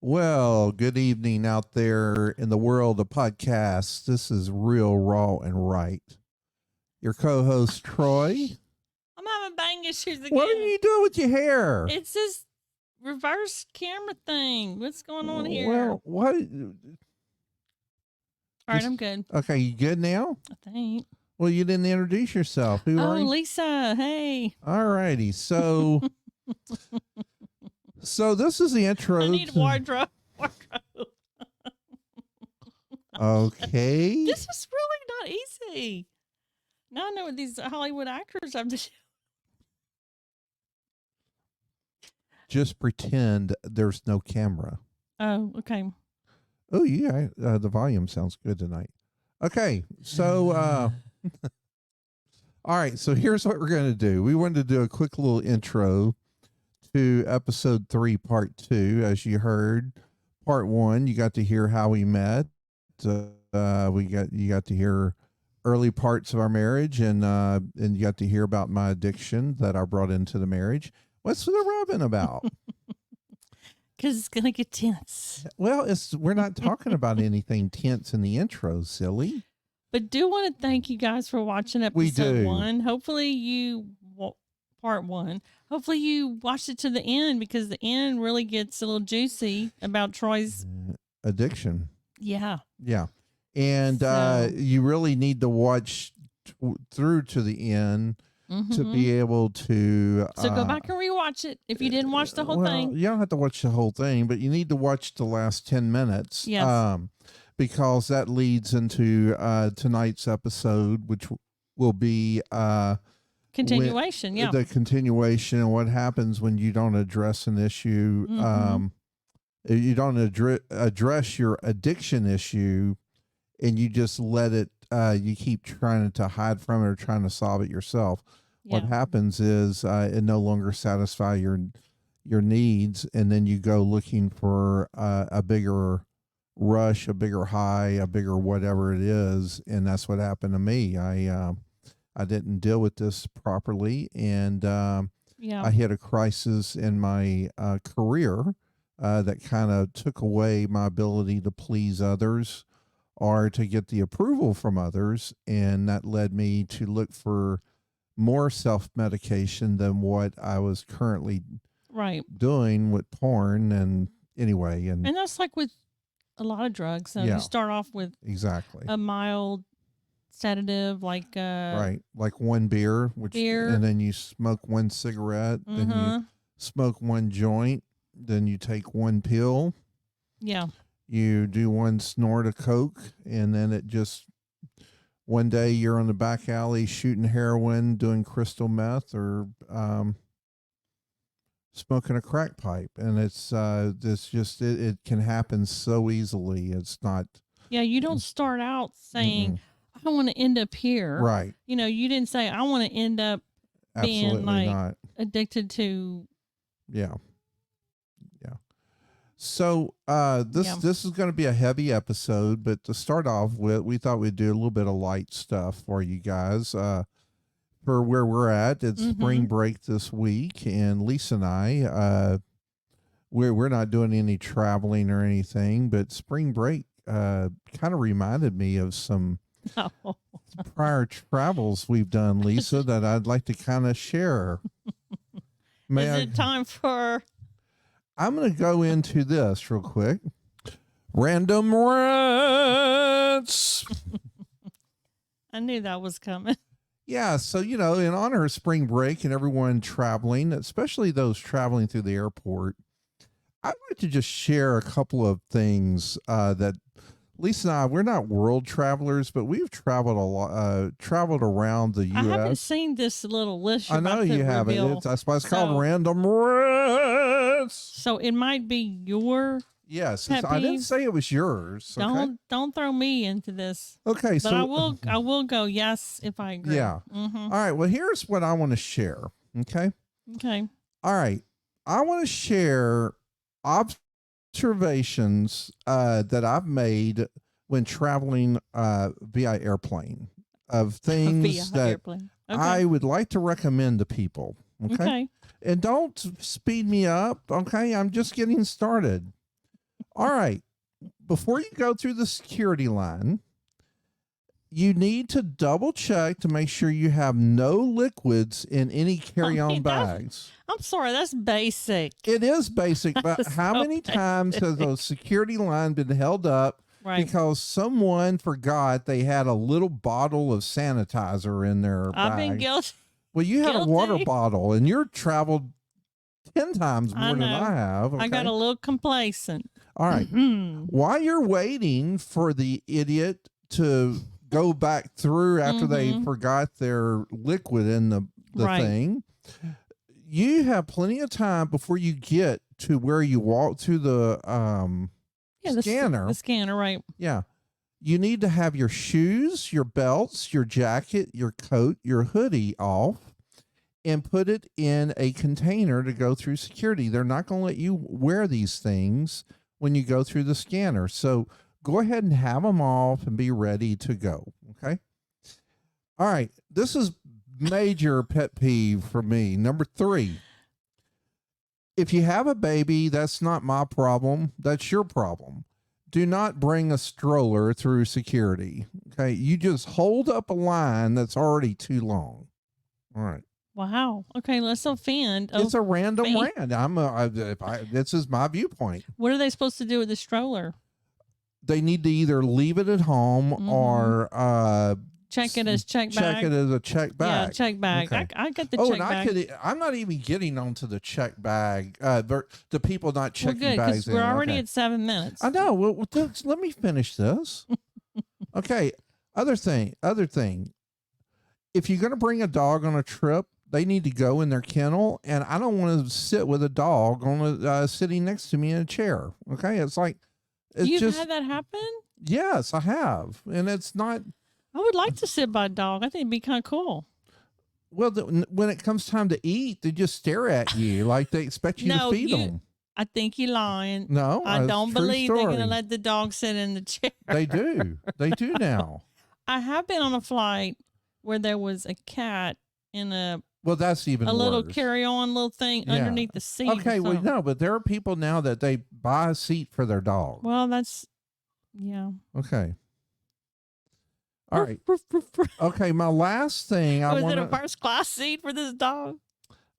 Well, good evening out there in the world of podcasts. This is Real Raw and Right. Your co-host Troy. I'm having bang issues again. What are you doing with your hair? It's this reverse camera thing. What's going on here? Well, what? All right, I'm good. Okay, you good now? I think. Well, you didn't introduce yourself. Who are you? Lisa. Hey. All righty. So, so this is the intro. I need a wardrobe. Okay. This is really not easy. Now I know what these Hollywood actors have to do. Just pretend there's no camera. Oh, okay. Oh, yeah. The volume sounds good tonight. Okay. So, all right. So here's what we're going to do. We wanted to do a quick little intro to episode 3, part 2. As you heard, part 1, you got to hear how we met. You got to hear early parts of our marriage, and you got to hear about my addiction that I brought into the marriage. What's the rubbing about? Because it's going to get tense. Well, we're not talking about anything tense in the intro, silly. But do want to thank you guys for watching episode 1. Hopefully part 1. Hopefully you watched it to the end, because the end really gets a little juicy about Troy's addiction. Yeah. Yeah. And you really need to watch through to the end to be able to. So go back and rewatch it if you didn't watch the whole thing. You don't have to watch the whole thing, but you need to watch the last 10 minutes. Yes. Because that leads into tonight's episode, which will be continuation. The continuation and what happens when you don't address an issue. You don't address your addiction issue, and you just let it. You keep trying to hide from it or trying to solve it yourself. Yeah. What happens is it no longer satisfies your needs, and then you go looking for a bigger rush, a bigger high, a bigger whatever it is, and that's what happened to me. I didn't deal with this properly, and I hit a crisis in my career that kind of took away my ability to please others or to get the approval from others, and that led me to look for more self-medication than what I was currently doing with porn. And anyway, and that's like with a lot of drugs. So you start off with a mild sedative, like like one beer, and then you smoke one cigarette, then you smoke one joint, then you take one pill. Yeah. You do one snort of coke, and then it just one day you're on the back alley shooting heroin, doing crystal meth, or smoking a crack pipe, and it's just it can happen so easily. It's not. Yeah, you don't start out saying I want to end up here. Right. You know, you didn't say I want to end up being like addicted to. Yeah. Yeah. So this is going to be a heavy episode, but to start off with, we thought we'd do a little bit of light stuff for you guys. For where we're at, it's spring break this week, and Lisa and I, we're not doing any traveling or anything, but spring break kind of reminded me of some prior travels we've done, Lisa, that I'd like to kind of share. Is it time for? I'm going to go into this real quick. Random rants. I knew that was coming. Yeah, so, in honor of spring break and everyone traveling, especially those traveling through the airport, I'd like to just share a couple of things that Lisa and I, we're not world travelers, but we've traveled a lot, traveled around the U.S. I haven't seen this little list. I know you haven't. That's why it's called Random Rants. So it might be your. Yes, I didn't say it was yours. Okay? Don't throw me into this. Okay, but I will go yes if I agree. Yeah. All right. Well, here's what I want to share. Okay. Okay. All right. I want to share observations that I've made when traveling via airplane of Via things that airplane. Okay. I would like to recommend to people. Okay? Okay. And don't speed me up. Okay. I'm just getting started. All right. Before you go through the security line, you need to double check to make sure you have no liquids in any carry-on bags. I'm sorry, that's basic. It is basic, but how many times has a security line been held up because someone forgot they had a little bottle of sanitizer in their bag? I've been guilty. Well, you had a water bottle, and you're traveled 10 times more than I have. Okay? I got a little complacent. All right. While you're waiting for the idiot to go back through after they forgot their liquid in the thing, you have plenty of time before you get to where you walk through the scanner. The scanner, right. Yeah. You need to have your shoes, your belts, your jacket, your coat, your hoodie off, and put it in a container to go through security. They're not going to let you wear these things when you go through the scanner. So go ahead and have them off and be ready to go. Okay. All right. This is major pet peeve for me. Number 3. If you have a baby, that's not my problem. That's your problem. Do not bring a stroller through security. Okay. You just hold up a line that's already too long. All right. Wow. Okay. Let's offend. It's a random rant. This is my viewpoint. What are they supposed to do with the stroller? They need to either leave it at home or check it as check bag. Check it as a check bag. Yeah, check bag. Okay. I got the check bag. I'm not even getting onto the check bag. The people not checking good, bags. We're already at 7 minutes. I know. Well, let me finish this. Okay. Other thing. If you're going to bring a dog on a trip, they need to go in their kennel, and I don't want to sit with a dog on sitting next to me in a chair. Okay, it's like you've had that happen. Yes, I have, and it's not. I would like to sit by a dog. I think it'd be kind of cool. Well, when it comes time to eat, they just stare at you like they expect you to feed them. I think you're lying. No, I don't believe they're going to let the dog sit in the chair. They do. They do now. I have been on a flight where there was a cat in a. Well, that's even a worse. Little carry-on little thing underneath the seat. Okay, well, no, but there are people now that they buy a seat for their dog. Well, that's, yeah. Okay. All right. Okay, my last thing Was it a first class seat for this dog?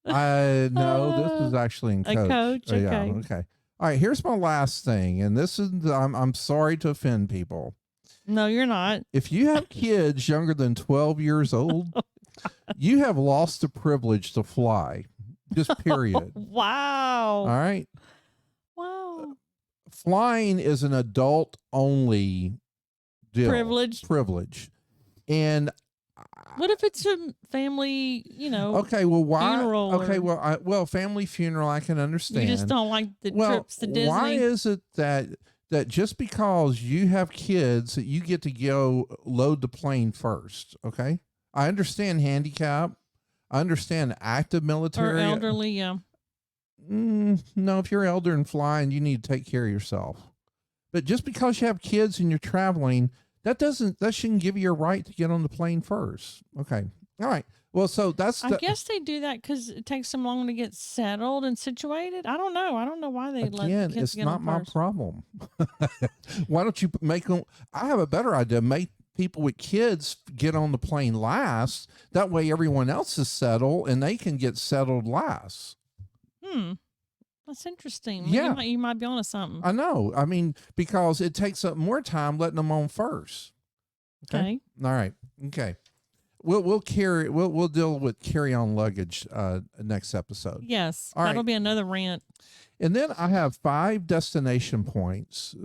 No, this is actually in coach. A coach, okay. Yeah, okay. All right, here's my last thing, and this is I'm sorry to offend people. No, you're not. If you have kids younger than 12 years old, you have lost the privilege to fly. Just period. Wow. All right. Wow. Flying is an adult only deal. Privilege. And what if it's a family, okay, well, why? Funeral okay, well, family funeral, I can understand. You just don't like the trips to Disney. Why is it that just because you have kids that you get to go load the plane first? Okay. I understand handicap. I understand active military. Or elderly, yeah. No, if you're elder and flying, you need to take care of yourself. But just because you have kids and you're traveling, that shouldn't give you a right to get on the plane first. Okay. All right. Well, so I guess they do that because it takes them long to get settled and situated. I don't know. I don't know why they let the kids it's get not on my first. problem. Why don't you make them? I have a better idea. Make people with kids get on the plane last. That way everyone else is settled and they can get settled last. That's interesting. Yeah. You might be onto something. I know. I mean, because it takes up more time letting them on first. Okay. All right. Okay. We'll deal with carry-on luggage next episode. Yes. All that'll right. be another rant. And then I have 5 destination points,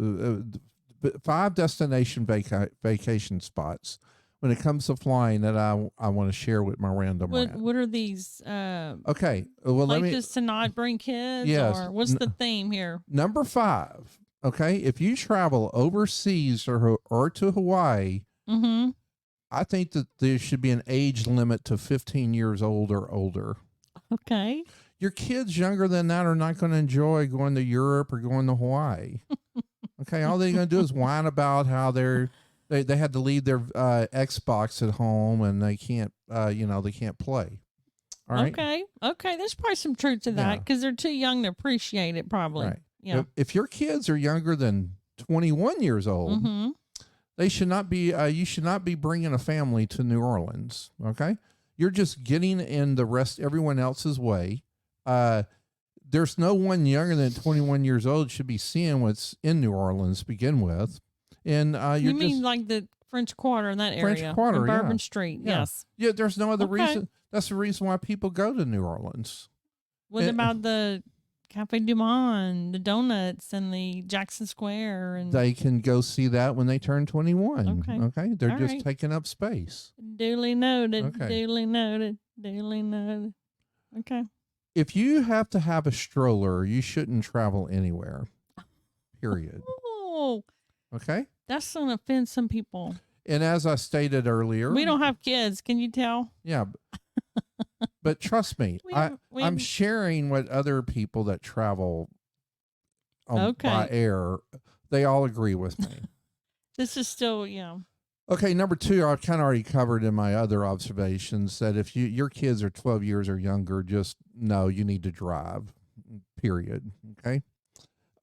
5 destination vacation spots when it comes to flying that I want to share with my random rant. What are these? Okay. Well, let me just to not bring kids. Yes. Or what's the theme here? Number 5. Okay. If you travel overseas or to Hawaii, I think that there should be an age limit to 15 years old or older. Okay. Your kids younger than that are not going to enjoy going to Europe or going to Hawaii. Okay, all they're going to do is whine about how they had to leave their Xbox at home and they can't they can't play. All right. Okay. There's probably some truth to that because they're too young to appreciate it. Probably. Right. Yeah. If your kids are younger than 21 years old, they should not be. You should not be bringing a family to New Orleans. Okay, you're just getting in everyone else's way. There's no one younger than 21 years old should be seeing what's in New Orleans to begin with. And you mean like the French Quarter in that area? French Quarter, Bourbon Street. Yeah. Yes. Yeah, there's no other reason. That's the reason why people go to New Orleans. What about the Cafe Du Monde, the donuts, and the Jackson Square? And they can go see that when they turn 21. Okay. They're all just right. taking up space. Duly noted. Okay. Duly noted. Duly noted. Okay. If you have to have a stroller, you shouldn't travel anywhere. Period. Oh. Okay. That's going to offend some people. And as I stated earlier, we don't have kids. Can you tell? Yeah. But trust me, I'm sharing what other people that travel by air, they all agree with me. This is still, Okay, number 2, I've kind of already covered in my other observations that if your kids are 12 years or younger, just know you need to drive, period. Okay.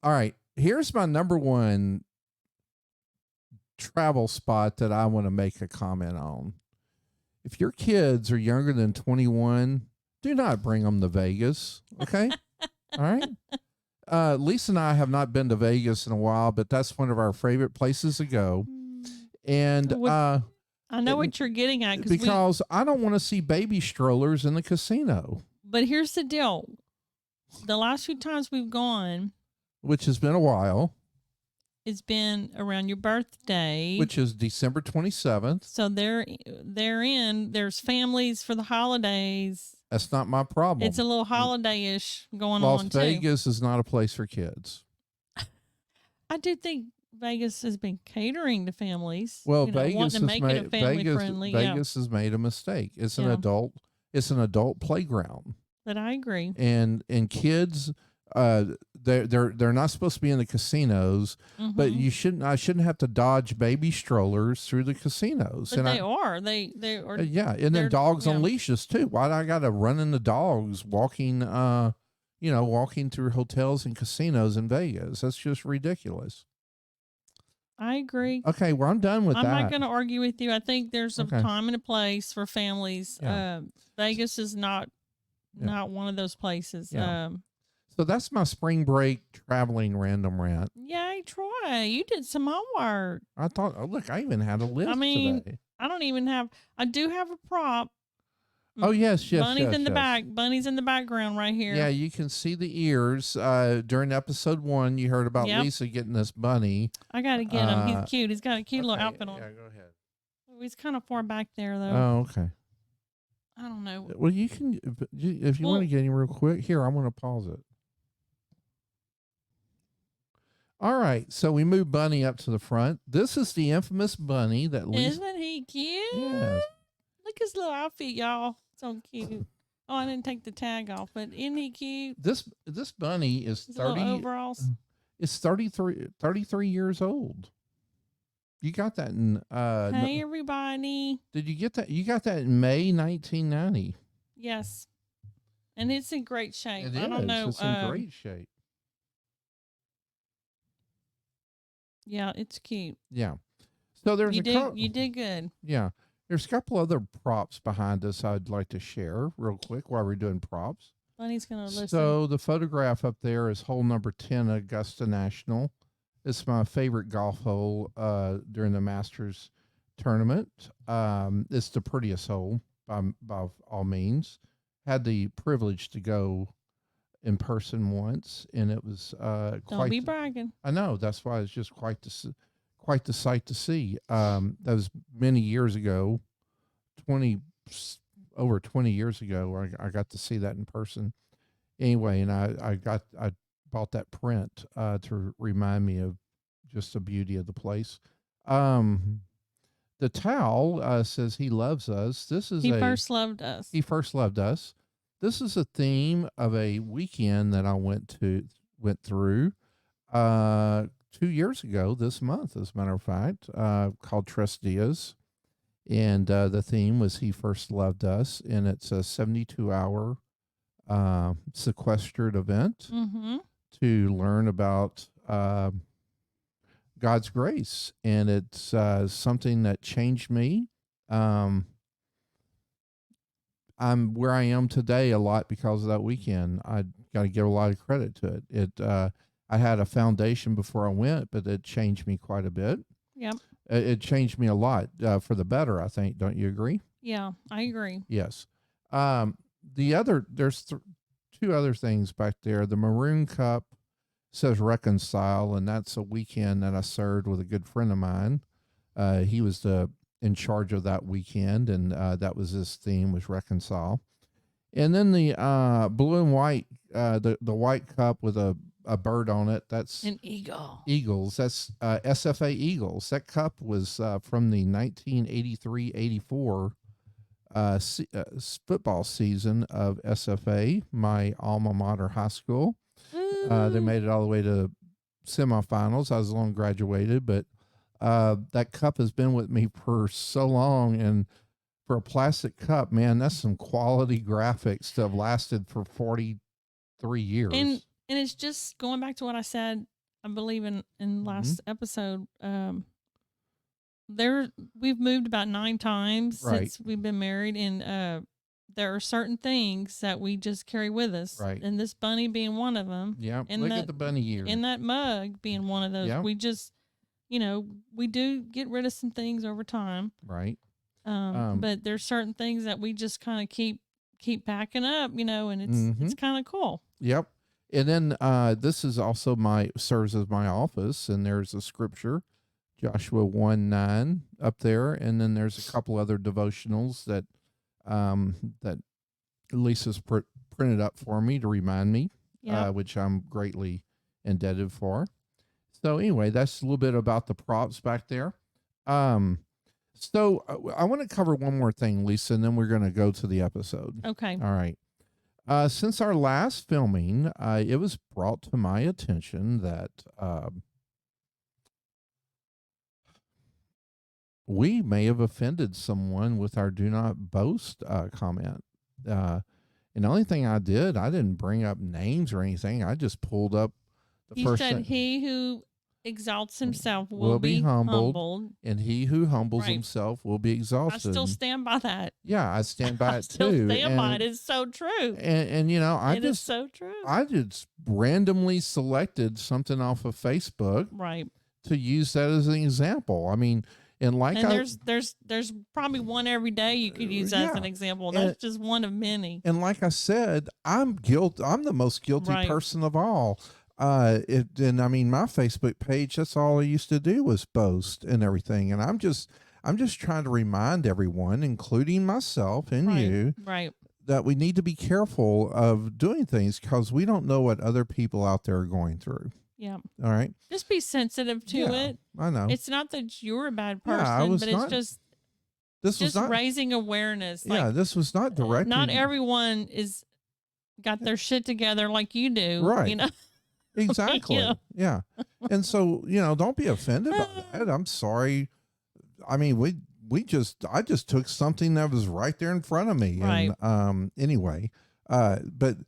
All right. Here's my number 1 travel spot that I want to make a comment on. If your kids are younger than 21, do not bring them to Vegas. Okay. All right. Lisa and I have not been to Vegas in a while, but that's one of our favorite places to go. And I know what you're getting at because I don't want to see baby strollers in the casino. But here's the deal. The last few times we've gone, which has been a while, it's been around your birthday, which is December 27th. So there's families for the holidays. That's not my problem. It's a little holiday-ish going on too. Las Vegas is not a place for kids. I do think Vegas has been catering to families. Well, Vegas has made Vegas has made a mistake. It's an adult playground. But I agree. And kids, they're not supposed to be in the casinos, but I shouldn't have to dodge baby strollers through the casinos. But they are. They are. Yeah, and then dogs on leashes too. Why do I got to run into dogs walking through hotels and casinos in Vegas? That's just ridiculous. I agree. Okay, well, I'm done with that. I'm not going to argue with you. I think there's a time and a place for families. Yeah. Vegas is not one of those places. Yeah. So that's my spring break traveling random rant. Yay, Troy. You did some homework. I thought, look, I even had a list today. I do have a prop. Oh, yes. Bunny's in the back. Bunny's in the background right here. Yeah, you can see the ears. During episode 1, you heard about Lisa getting this bunny. I got to get him. He's cute. He's got a cute little outfit on. Yeah, go ahead. Oh, he's kind of far back there, though. Oh, okay. I don't know. Well, you can, if you want to get him real quick. Here, I'm going to pause it. All right, so we move Bunny up to the front. This is the infamous Bunny that Lisa. Isn't he cute? Yes. Look at his little outfit, y'all. So cute. Oh, I didn't take the tag off, but isn't he cute? This bunny is 30 overalls. It's 33 years old. You got that in hey everybody. Did you get that? You got that in May 1990. Yes. And it's in great shape. I don't know. It's in great shape. Yeah, it's cute. Yeah. So there's you did good. Yeah. There's a couple other props behind us I'd like to share real quick while we're doing props. Bunny's going to listen. So the photograph up there is hole number 10, Augusta National. It's my favorite golf hole during the Masters tournament. It's the prettiest hole by all means. Had the privilege to go in person once, and it was Don't be bragging. I know, that's why it's just quite the sight to see. That was many years ago, over 20 years ago. I got to see that in person. Anyway, and I bought that print to remind me of just the beauty of the place. The towel says he loves us. He first loved us. This this is a theme of a weekend that I went through 2 years ago this month, as a matter of fact, called Tres Dias. And the theme was He First Loved Us. And it's a 72-hour sequestered event to learn about God's grace. And it's something that changed me. I'm where I am today a lot because of that weekend. I got to give a lot of credit to it. I had a foundation before I went, but it changed me quite a bit. Yep. It changed me a lot for the better, I think. Don't you agree? Yeah, I agree. Yes. There's two other things back there. The maroon cup says reconcile, and that's a weekend that I served with a good friend of mine. He was in charge of that weekend, and that was his theme, was reconcile. And then the blue and white, the white cup with a bird on it, that's an eagle. Eagles. That's SFA Eagles. That cup was from the 1983-84 football season of SFA, my alma mater high school. They made it all the way to semifinals. I was long graduated, but that cup has been with me for so long, and for a plastic cup, man, that's some quality graphics to have lasted for 43 years. And it's just going back to what I said, I believe in last episode. We've moved about 9 times since we've been married, and there are certain things that we just carry with us. Right. And this bunny being one of them. Yeah. Look at the bunny here. And that mug being one of those. Yeah. We just, we do get rid of some things over time. Right. But there's certain things that we just kind of keep packing up, and it's kind of cool. Yep. And then this is also serves as my office, and there's a scripture, Joshua 1:9 up there, and then there's a couple other devotionals that Lisa's printed up for me to remind me, which I'm greatly indebted for. So anyway, that's a little bit about the props back there. So I want to cover one more thing, Lisa, and then we're going to go to the episode. Okay. All right. Since our last filming, it was brought to my attention that we may have offended someone with our "do not boast" comment. And the only thing I didn't bring up names or anything. I just pulled up the first. You said, "He who exalts himself will be humbled, and he who humbles himself will be exalted." I still stand by that. Yeah, I stand by it too. Still stand by it. It's so true. And it is so true. I just randomly selected something off of Facebook, to use that as an example. I mean, there's probably one every day you could use as an example. That's just one of many. And like I said, I'm the most guilty person of all. And I mean, my Facebook page, that's all I used to do was boast and everything. And I'm just trying to remind everyone, including myself and you, that we need to be careful of doing things because we don't know what other people out there are going through. Yeah. All right. Just be sensitive to it. I know. It's not that you're a bad person, but it's just raising awareness. This was not directed. Not everyone got their shit together like you do. Right. Exactly. Yeah. And so, don't be offended by that. I'm sorry. I mean, I just took something that was right there in front of me. Right. And anyway, but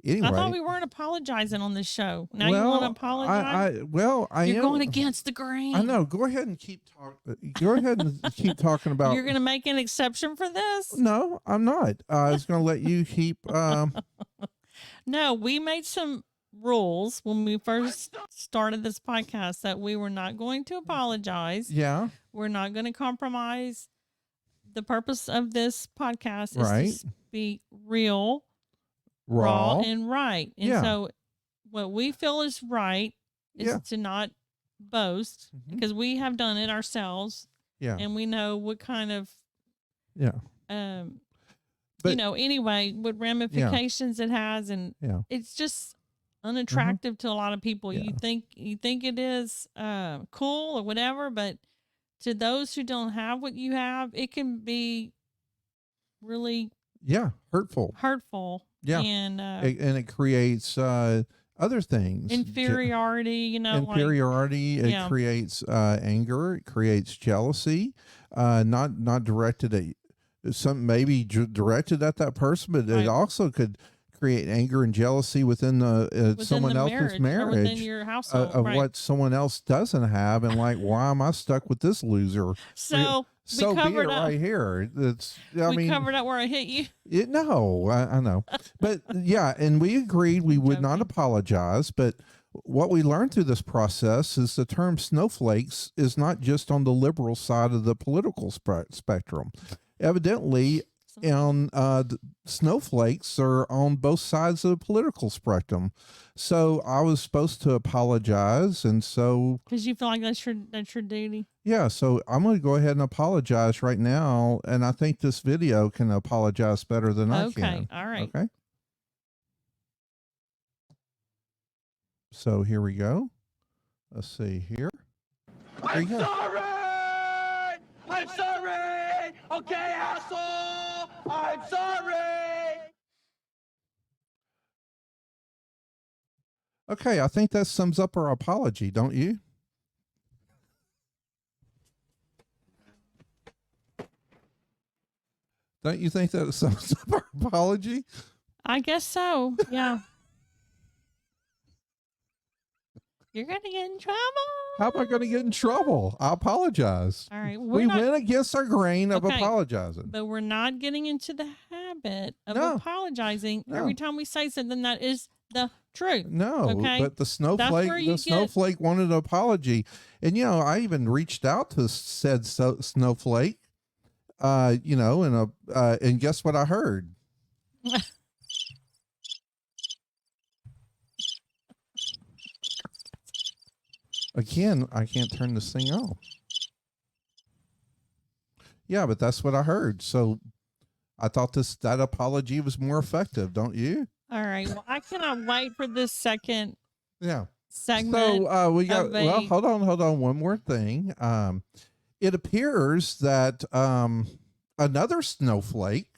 anyway. I thought we weren't apologizing on this show. Now you want to apologize? You're going against the grain. I know. Go ahead and keep talking. Go ahead and keep talking about. You're going to make an exception for this? No, I'm not. I was going to let you keep. No, we made some rules when we first started this podcast that we were not going to apologize. Yeah. We're not going to compromise. The purpose of this podcast is to be real, raw, and right. And so what we feel is right is to not boast because we have done it ourselves. Yeah. And we know what kind of but, anyway, what ramifications it has, and it's just unattractive to a lot of people. You think it is cool or whatever, but to those who don't have what you have, it can be really hurtful. Yeah. And And it creates other things. inferiority, Inferiority. It yeah. creates anger. It creates jealousy. Not directed at some, maybe directed at that person, but Right. it also could create anger and jealousy within someone the else's or marriage within your household, of right. what someone else doesn't have, and like, why am I stuck with this loser? So So be it right here. We covered up where I hit you. No, I know. But yeah, and we agreed we would not apologize. But what we learned through this process is the term snowflakes is not just on the liberal side of the political spectrum. Evidently, snowflakes are on both sides of the political spectrum. So I was supposed to apologize, and so because you feel like that's your duty. Yeah, so I'm going to go ahead and apologize right now, and I think this video can apologize better than I can. Okay, all right. Okay. So here we go. Let's see here. I'm sorry! I'm sorry! Okay, asshole! I'm sorry! Okay, I think that sums up our apology, don't you? Don't you think that sums up our apology? I guess so. Yeah. You're going to get in trouble. How am I going to get in trouble? I apologize. All right. We went against our grain of apologizing. But we're not getting into the habit of apologizing every time we say something that is the truth. No, okay? But the snowflake wanted an apology. And, I even reached out to said snowflake, and guess what I heard? Again, I can't turn this thing off. Yeah, but that's what I heard. So I thought that apology was more effective, don't you? All right. Well, I cannot wait for this second segment. So we got hold on. One more thing. It appears that another snowflake.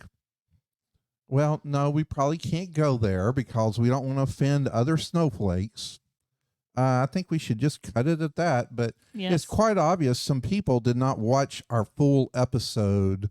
Well, no, we probably can't go there because we don't want to offend other snowflakes. I think we should just cut it at that. But it's quite obvious some people did not watch our full episode,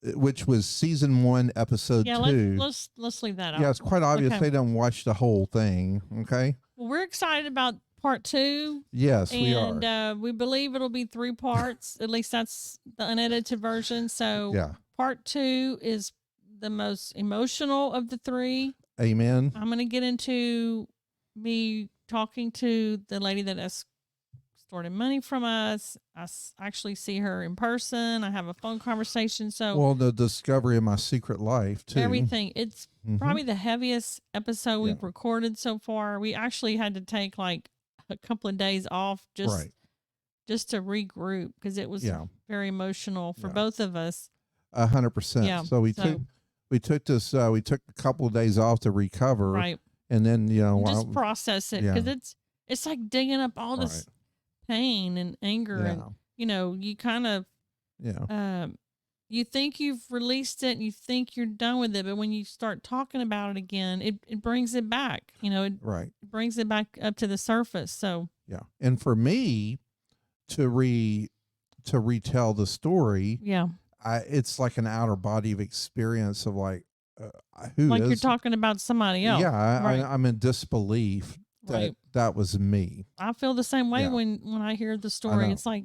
which was season 1, episode 2. Let's leave that out. Yeah, it's quite obvious they didn't watch the whole thing. Okay. Well, we're excited about part 2. Yes, we are. And we believe it'll be 3 parts. At least that's the unedited version. So part 2 is the most emotional of the 3. Amen. I'm going to get into me talking to the lady that extorted money from us. I actually see her in person. I have a phone conversation. So the discovery of my secret life too. Everything. It's probably the heaviest episode we've recorded so far. We actually had to take like a couple of days off just to regroup because it was very emotional for both of us. 100%. Yeah. So we took a couple of days off to recover. Right. And then, just process it because it's like digging up all this pain and anger and, you kind of, you think you've released it and you think you're done with it. But when you start talking about it again, it brings it back, it brings it back up to the surface. So, And for me to retell the story, it's like an outer body of experience of like, you're talking about somebody else. I'm in disbelief that was me. I feel the same way when I hear the story. It's like,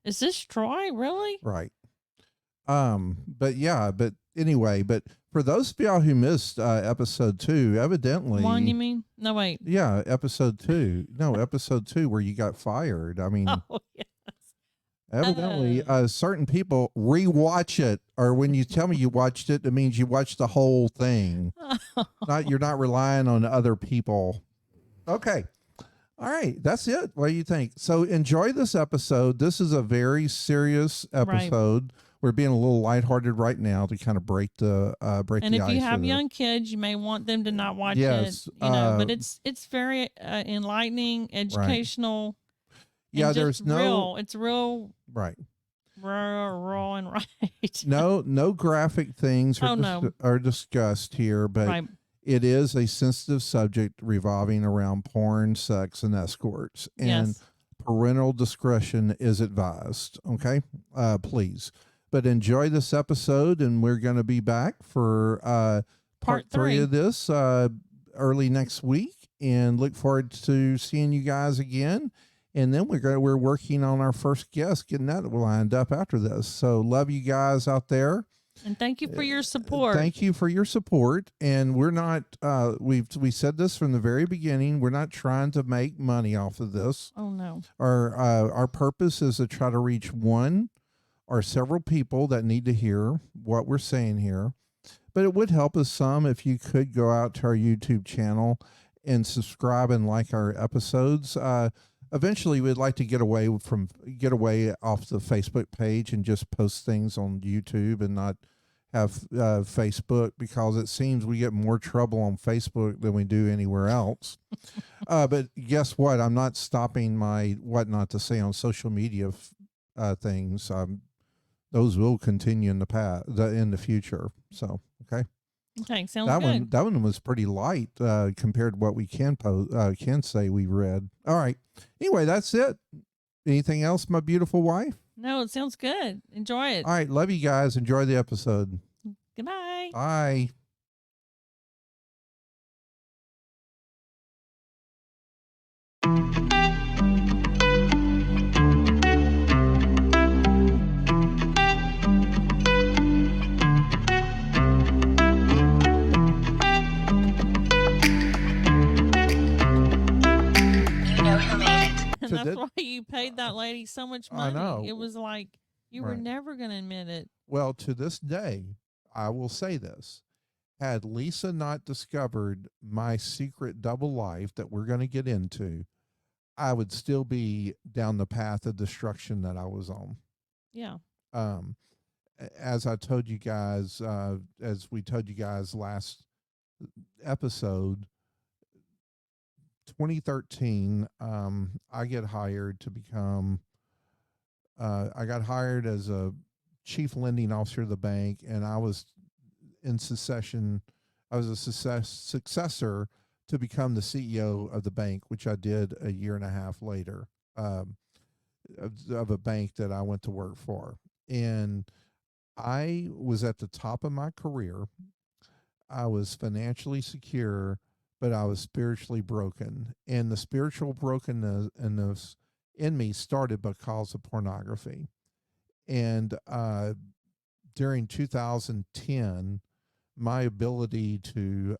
is this Troy really? Right. But anyway, but for those of y'all who missed episode 2, evidently 1, you mean? No, wait. Yeah, episode 2. No, episode 2 where you got fired. I mean, evidently, certain people rewatch it, or when you tell me you watched it, it means you watched the whole thing. You're not relying on other people. Okay. All right. That's it. What do you think? So enjoy this episode. This is a very serious episode. We're being a little lighthearted right now to kind of break the ice. And if you have young kids, you may want them to not watch it. But it's very enlightening, educational. Yeah, it's real. Right. Raw and right. No graphic things are discussed here, but It is a sensitive subject revolving around porn, sex, and escorts. And Yes. parental discretion is advised. Okay. Please. But enjoy this episode, and we're going to be back for part three of this early next week. And look forward to seeing you guys again. And then we're working on our first guest, getting that lined up after this. So love you guys out there. And thank you for your support. Thank you for your support. And we're not, we said this from the very beginning. We're not trying to make money off of this. Oh no. Our purpose is to try to reach one or several people that need to hear what we're saying here. But it would help us some if you could go out to our YouTube channel and subscribe and like our episodes. Eventually we'd like to get away off the Facebook page and just post things on YouTube and not have Facebook, because it seems we get more trouble on Facebook than we do anywhere else. But guess what? I'm not stopping my what not to say on social media things. Those will continue in the future. So, okay. Okay, sounds good. That one was pretty light compared to what we can say we read. All right. Anyway, that's it. Anything else, my beautiful wife? No, it sounds good. Enjoy it. All right. Love you guys. Enjoy the episode. Goodbye. Bye. And that's why you paid that lady so much money. I know. It was like you were never going to admit it. Well, to this day, I will say this. Had Lisa not discovered my secret double life that we're going to get into, I would still be down the path of destruction that I was on. Yeah. As I told you guys, as we told you guys last episode, 2013, I get hired to become, I got hired as a chief lending officer of the bank, and I was in succession. I was a successor to become the CEO of the bank, which I did a year and a half later, of a bank that I went to work for. And I was at the top of my career. I was financially secure, but I was spiritually broken. And the spiritual brokenness in me started because of pornography. And during 2010, my ability to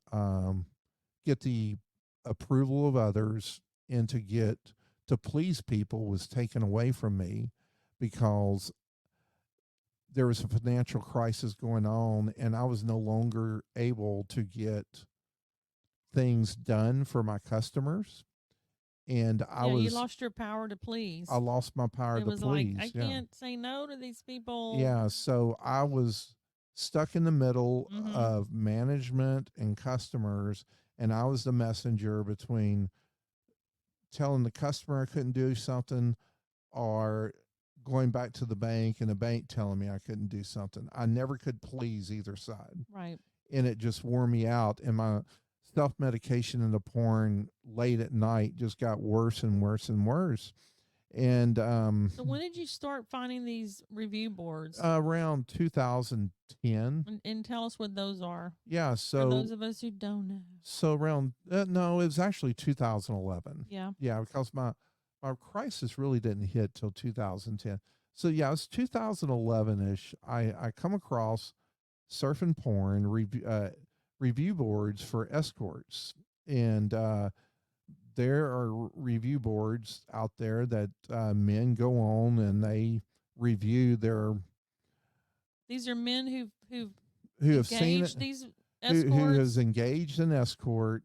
get the approval of others and to please people was taken away from me, because there was a financial crisis going on, and I was no longer able to get things done for my customers. And you lost your power to please. I lost my power to please. Like, I can't say no to these people. Yeah. So I was stuck in the middle of management and customers, and I was the messenger between telling the customer I couldn't do something, or going back to the bank and the bank telling me I couldn't do something. I never could please either side. Right. And it just wore me out. And my self-medication and the porn late at night just got worse and worse and worse. And so when did you start finding these review boards? Around 2010. And tell us what those are. Yeah, so for those of us who don't know. So around no, it was actually 2011. Yeah. Yeah, because my crisis really didn't hit till 2010. So yeah, it was 2011ish. I come across surfing porn review boards for escorts, and there are review boards out there that men go on and they review their. These are men who have seen it, these escorts, who has engaged an escort,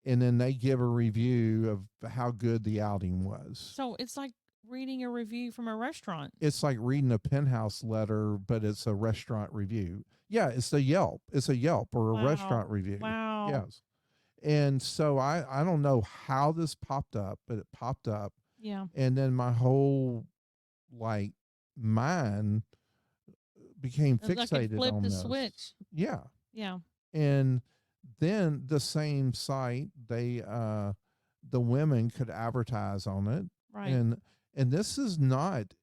and then they give a review of how good the outing was. So it's like reading a review from a restaurant. It's like reading a Penthouse letter, but it's a restaurant review. Yeah, it's a Yelp. It's a Yelp or a restaurant review. Wow. Yes. And so I don't know how this popped up, but it popped up. Yeah. And then my whole mind became fixated like it flipped on the this. switch. Yeah. Yeah. And Then the same site, the women could advertise on it, Right. and this is not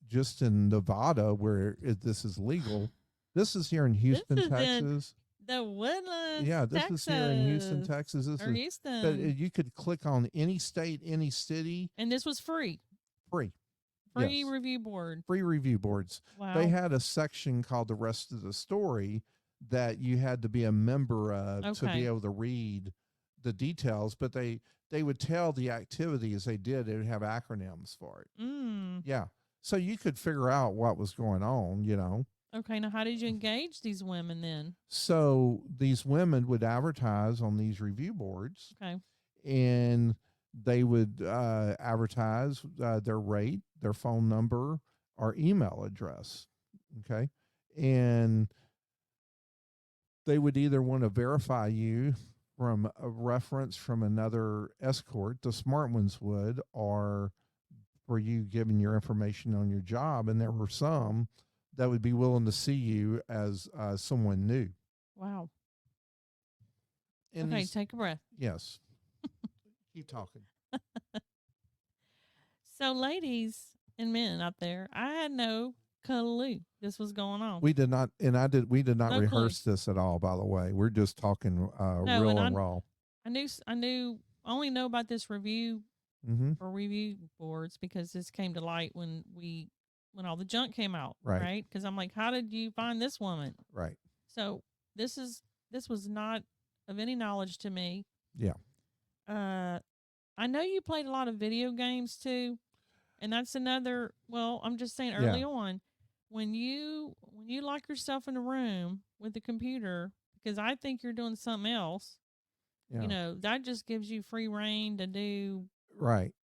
just in Nevada where this is legal. This is here in Houston, is in Texas. The Woodlands, Yeah, this Texas, is here in Houston, Texas. This or is, but Houston, you could click on any state, any city, and this was free. free. Free Yes. review board. Free review boards. Wow. They had a section called The Rest of the Story that you had to be a member of to be able to read the details, but they would tell the activities they did. They would have acronyms for it. Yeah. So you could figure out what was going on, you know. Okay, now how did you engage these women then? So these women would advertise on these review boards. Okay. And they would advertise their rate, their phone number, or email address. Okay. And they would either want to verify you from a reference from another escort, the smart ones would, or for you giving your information on your job. And there were some that would be willing to see you as someone new. Wow. And okay, take a breath. Yes. Keep talking. So, ladies and men out there, I had no clue this was going on. We did not, and we did not No rehearse this at all, by the way. We're just talking No, real and raw. I only know about this review Mm-hmm. or review boards because this came to light when all the junk came out, right? Because I'm like, how did you find this woman? Right. So this was not of any knowledge to me. Yeah. I know you played a lot of video games too, and that's another. Well, I'm just saying early on, when you lock yourself in a room with the computer, because I think you're doing something else. Yeah. You know, that just gives you free reign to do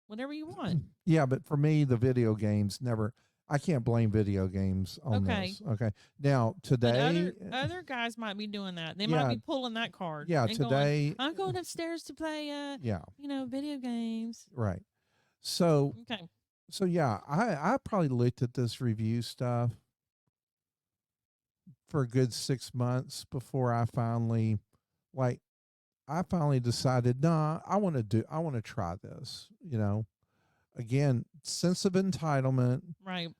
whatever you want. Yeah, but for me, the video games never. I can't blame video games on this. Okay. Now today, but other guys might be doing that. They might be pulling that card. Yeah. And Today, I'm going upstairs to play. Video games. Right. So. Okay. So yeah, I probably looked at this review stuff for a good 6 months before I finally decided, nah, I want to try this, you know. Again, sense of entitlement. Right.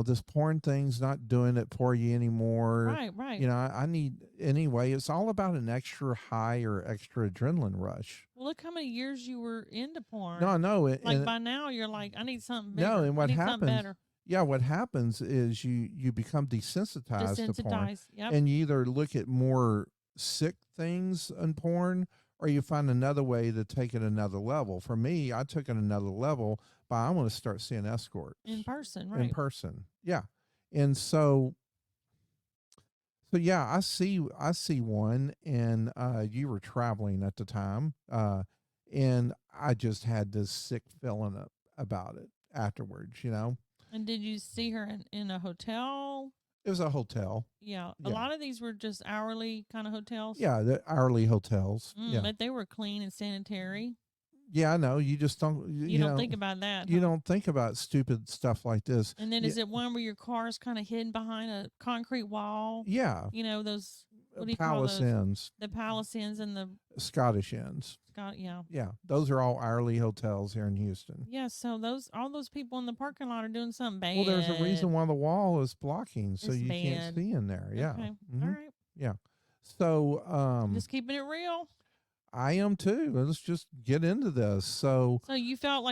This porn thing's not doing it for you anymore. Right. You know, I need, anyway, it's all about an extra high or extra adrenaline rush. Well, look how many years you were into porn. No, I know it. Like by now you're like, I need something better. No, and what happens, yeah, what happens is you become desensitized to porn. Yep. And you either look at more sick things in porn or you find another way to take it another level. For me, I took it another level by I want to start seeing escorts. In person, right. In person. Yeah. And so yeah, I see one, and you were traveling at the time. And I just had this sick feeling about it afterwards, you know. And did you see her in a hotel? It was a hotel. Yeah. A lot of these were just hourly kind of hotels. Yeah, the hourly hotels. But they were clean and sanitary. Yeah, I know. You just don't. You don't think about that. You don't think about stupid stuff like this. And then is it one where your car is kind of hidden behind a concrete wall? Yeah. You know, those, what do you Palace call those? Inns. The Palace Inns and the Scottish Inns. Yeah. Yeah. Those are all hourly hotels here in Houston. Yeah. So all those people in the parking lot are doing something bad. Well, there's a reason why the wall is blocking, so it's you bad. can't see in there. Yeah. Okay. Mm-hmm. All right. Yeah. So just keeping it real. I am too. Let's just get into this. So you felt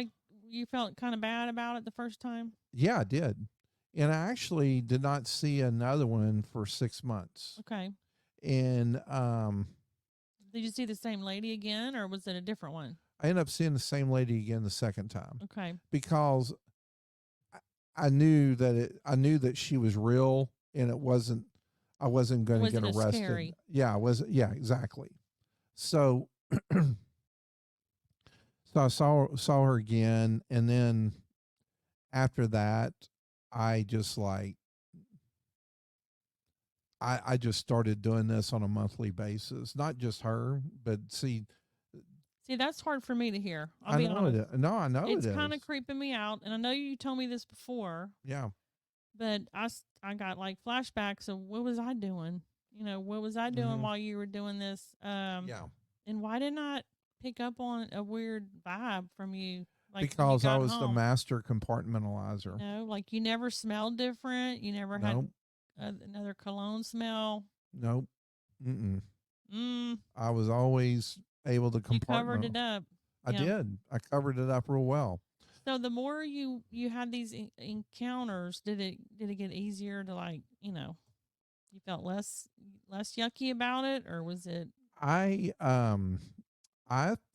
kind of bad about it the first time? Yeah, I did. And I actually did not see another one for 6 months. Okay. And did you see the same lady again, or was it a different one? I ended up seeing the same lady again the second time. Okay. Because I knew that she was real, and I wasn't going to get arrested. Scary. Yeah, yeah, exactly. So I saw her again, and then after that, I just I just started doing this on a monthly basis. Not just her, but see, that's hard for me to hear. I'll I be know honest. No, I know it's kind of creeping me out, and I know you told me this before. Yeah. But I got like flashbacks of what was I doing? what was I doing while you were doing this? Yeah. And why didn't I pick up on a weird vibe from you? Like when you Because I got was the home? master compartmentalizer. Like you never smelled different. You never had Nope. another cologne smell. Nope. Mm-mm. Mm, I was always able to you covered compartmentalize. it up. I did. I covered it up real well. So the more you had these encounters, did it get easier to you felt less yucky about it, or was it? I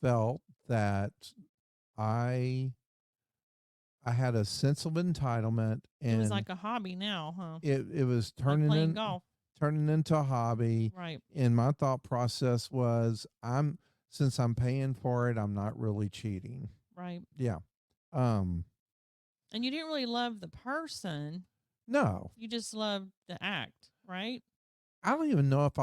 felt that I I had a sense of entitlement, It was and like a hobby now, huh? it was Like playing golf, turning into a hobby. right? And my thought process was, since I'm paying for it, I'm not really cheating. Right. Yeah. Um. And you didn't really love the person; No, you just loved the act, right? I don't even know if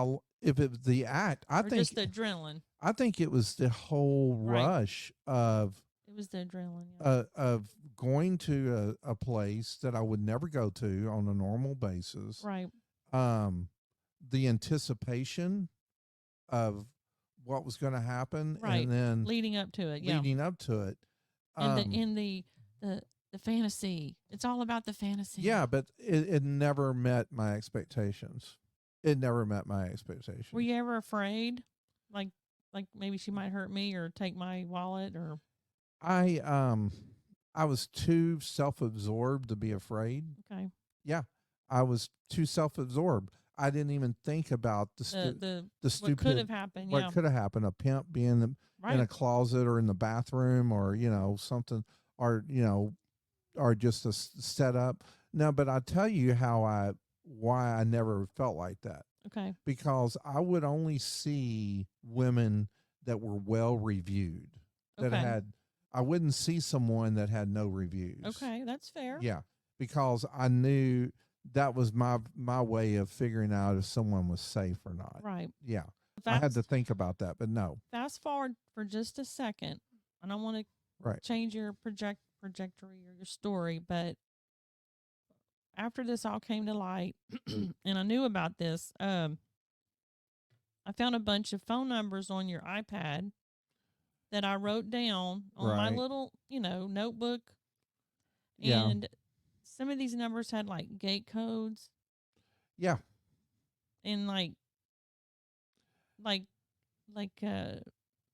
it was the act. Or just the adrenaline. I think it was the whole Right. rush of It was the adrenaline. Yeah. of going to a place that I would never go to on a normal basis. Right. The anticipation of what was going to happen, Right. and then Leading up to it. Yeah. leading up to it. And the fantasy. It's all about the fantasy. Yeah, but it never met my expectations. It never met my expectations. Were you ever afraid? Like maybe she might hurt me or take my wallet or I was too self-absorbed to be afraid. okay. Yeah, I was too self-absorbed. I didn't even think about the What stupid could have happened. what Yeah. could have happened. A pimp being in Right. a closet or in the bathroom, or something, or or just a setup. No, but I tell you why I never felt like that, Okay. because I would only see women that were well reviewed, that Okay. I wouldn't see someone that had no reviews. Okay, that's fair. Yeah, because I knew that was my way of figuring out if someone was safe or not. Right. Yeah. I had to think about that, but no. Fast forward for just a second. I don't want to Right. change your trajectory or your story, but after this all came to light and I knew about this, I found a bunch of phone numbers on your iPad that I wrote down on my Right. little, notebook. Yeah. And some of these numbers had like gate codes Yeah. and like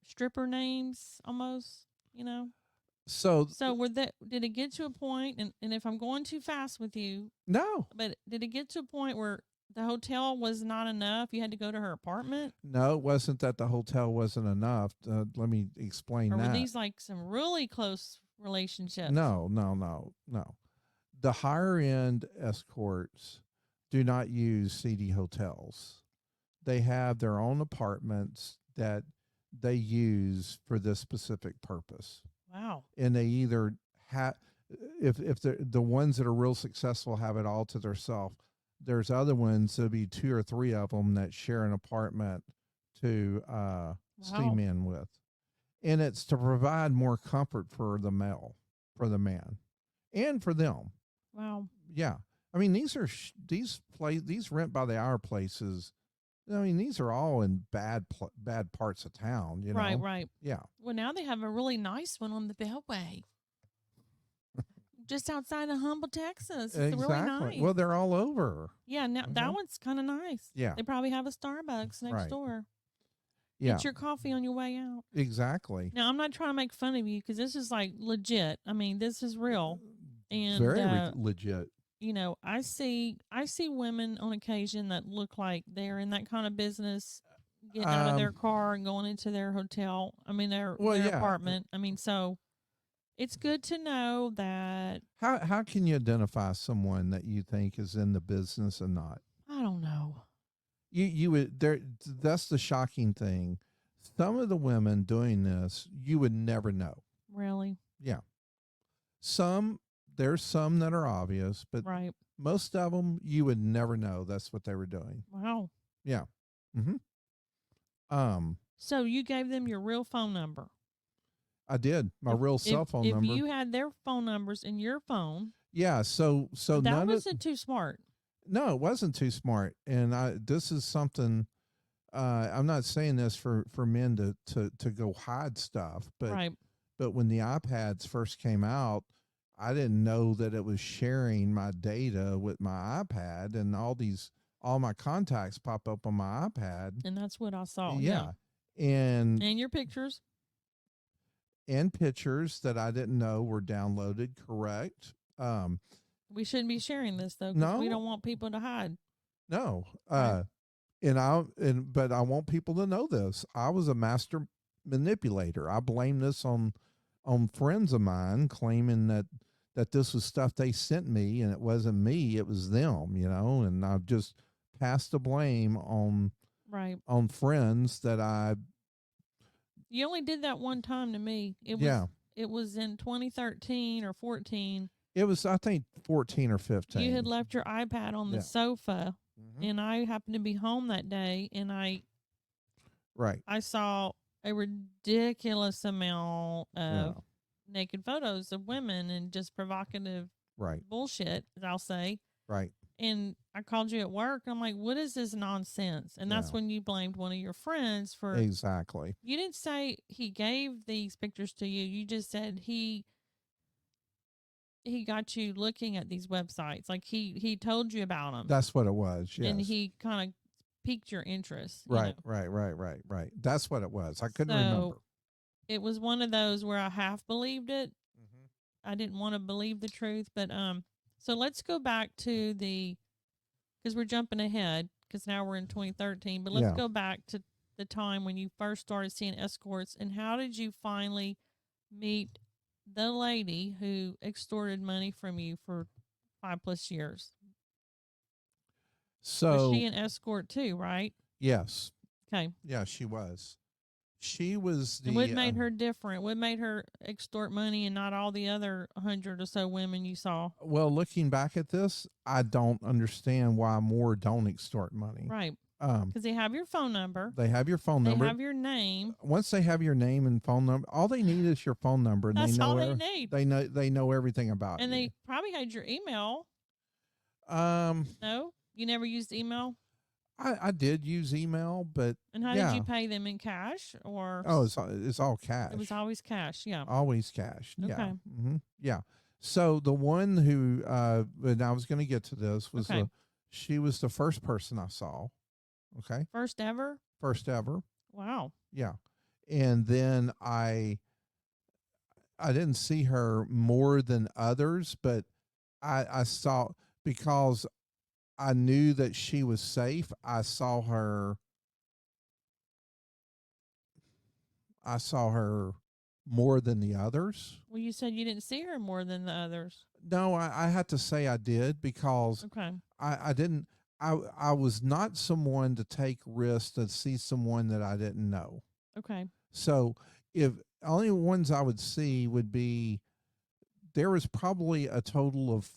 stripper names almost, So So did it get to a point, and if I'm going too fast with you, no. but did it get to a point where the hotel was not enough? You had to go to her apartment? No, it wasn't that the hotel wasn't enough. Let me explain Or that. were these like some really close relationships? No. The higher end escorts do not use seedy hotels. They have their own apartments that they use for this specific purpose. Wow. And they either have, if the ones that are real successful have it all to themselves. There's other ones, there'll be 2 or 3 of them that share an apartment to steam in with. And it's to provide more comfort for the man, and for them. Wow. Yeah. I mean, these rent by the hour places. I mean, these are all in bad parts of town, Right, right. Yeah. Well, now they have a really nice one on the Beltway. Just outside of Humble, Texas. It's really nice. Well, they're all over. Yeah, now that one's kind of nice. Yeah. They probably have a Starbucks next door. Yeah. Get your coffee on your way out. Exactly. Now, I'm not trying to make fun of you because this is like legit. I mean, this is real. And very legit. I see women on occasion that look like they're in that kind of business, getting out of their car and going into their hotel. I mean, their apartment. I mean, so it's good to know that. How can you identify someone that you think is in the business and not? I don't know. You would there. That's the shocking thing. Some of the women doing this, you would never know. Really? Yeah. There's some that are obvious, but right. Most of them you would never know that's what they were doing. Wow. Yeah. So you gave them your real phone number. I did. My real cell phone number. If you had their phone numbers in your phone. Yeah. So that wasn't too smart. No, it wasn't too smart. And this is something, I'm not saying this for men to go hide stuff, Right. but when the iPads first came out, I didn't know that it was sharing my data with my iPad, and all my contacts pop up on my iPad. And that's what I saw. Yeah. Yeah. And And your pictures. pictures that I didn't know were downloaded correct. We shouldn't be sharing this though, because we No, don't want people to hide. no. Right. But I want people to know this. I was a master manipulator. I blame this on friends of mine claiming that this was stuff they sent me, and it wasn't me, it was them, and I've just passed the blame Right. on friends that You only did that one time to me. yeah. It was in 2013 or 14. It was, I think, 14 or 15. You had left your iPad on the Yeah. sofa, Mhm. and I happened to be home that day, and I Right. saw a ridiculous amount of Yeah. naked photos of women and just provocative Right. bullshit, as I'll say. Right. And I called you at work. I'm like, what is this nonsense? And that's Yeah. when you blamed one of your friends for. Exactly. You didn't say he gave these pictures to you. You just said he got you looking at these websites. Like he told you about them. That's what it was. Yes. And he kind of piqued your interest. Right. Right. That's what it was. I couldn't So remember. it was one of those where I half believed it. Mm-hmm. I didn't want to believe the truth, but so let's go back to because we're jumping ahead because now we're in 2013, but let's Yeah. go back to the time when you first started seeing escorts, and how did you finally meet the lady who extorted money from you for 5+ years? So Was she an escort too, right? yes. Okay. Yeah, she was. She was the And what made her different? What made her extort money and not all the other 100 or so women you saw? well, looking back at this, I don't understand why more don't extort money. Right. Um, Because they have your phone number. they have your phone They number. have your name. Once they have your name and phone number, all they need is your phone number, and That's they know all they need. they know everything about And you. they probably had your email. Um, No? You never used email? I did use email, but And how did you pay them, in cash or? Oh, it's all cash. It was always cash. Yeah. Always cash. Yeah. Okay. Mm-hmm. Yeah. So the one who, and I was going to get to this, was Okay. she was the first person I saw. Okay. First ever? First ever. Wow. Yeah. And then I didn't see her more than others, but I saw, because I knew that she was safe. I saw her more than the others. Well, you said you didn't see her more than the others. No, I had to say I did, because Okay. I didn't, I was not someone to take risks to see someone that I didn't know. Okay. So if only ones I would see would be, there was probably a total of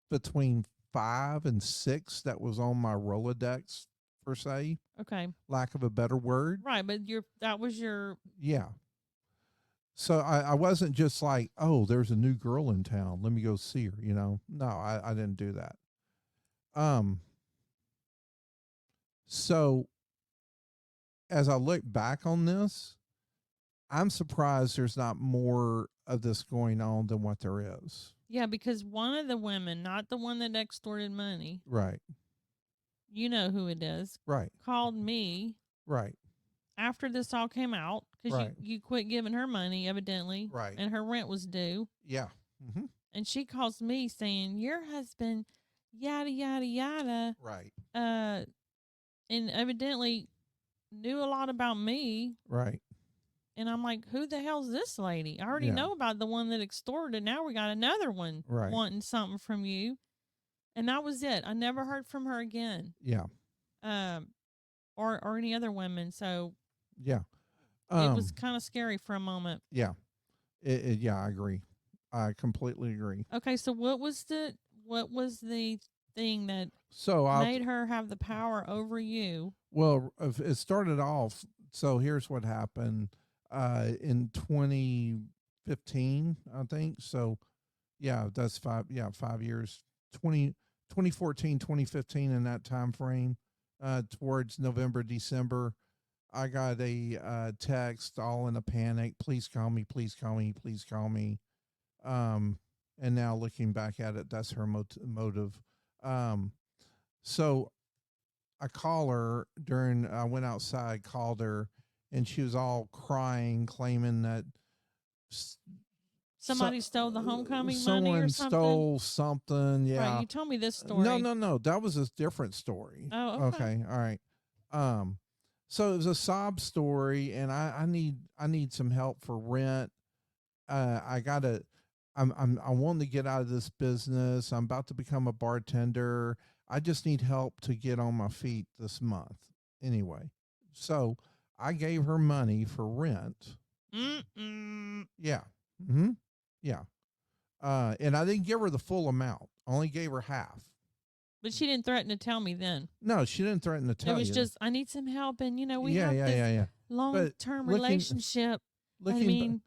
between 5 and 6 that was on my Rolodex, per se, Okay. lack of a better word. Right. But that was your. Yeah. So I wasn't just like, oh, there's a new girl in town, let me go see her, No, I didn't do that. So as I look back on this, I'm surprised there's not more of this going on than what there is. Yeah, because one of the women, not the one that extorted money, Right. you know who it is, Right. called me Right. after this all came out because Right. you quit giving her money, evidently. Right. And her rent was due. Yeah. Mm-hmm. And she calls me saying, your husband, yada, yada, yada. Right. And evidently knew a lot about me. Right. And I'm like, who the hell's this lady? I already Yeah. know about the one that extorted. Now we got another one Right. wanting something from you. And that was it. I never heard from her again. Yeah. Or any other women. So Yeah. it was kind of scary for a moment. Yeah. Yeah, I agree. I completely agree. Okay, so what was the thing that So made her have the power over you? Well, it started off. So here's what happened in 2015, I think. So yeah, that's 5 years. 2014, 2015, in that time frame, towards November, December, I got a text all in a panic. Please call me. Please call me. Please call me. And now looking back at it, that's her motive. So I call her I went outside, called her, and she was all crying, claiming that somebody stole the homecoming money someone or something. stole something. Yeah. Right. You told me this story. No. That was a different story. Oh, okay. All right. So it was a sob story, and I need some help for rent. I want to get out of this business. I'm about to become a bartender. I just need help to get on my feet this month. Anyway, so I gave her money for rent. Yeah. Mm-hmm. Yeah. And I didn't give her the full amount. I only gave her half. But she didn't threaten to tell me then. No, she didn't threaten to tell you. It was just, I need some help, and we have this long-term relationship. Looking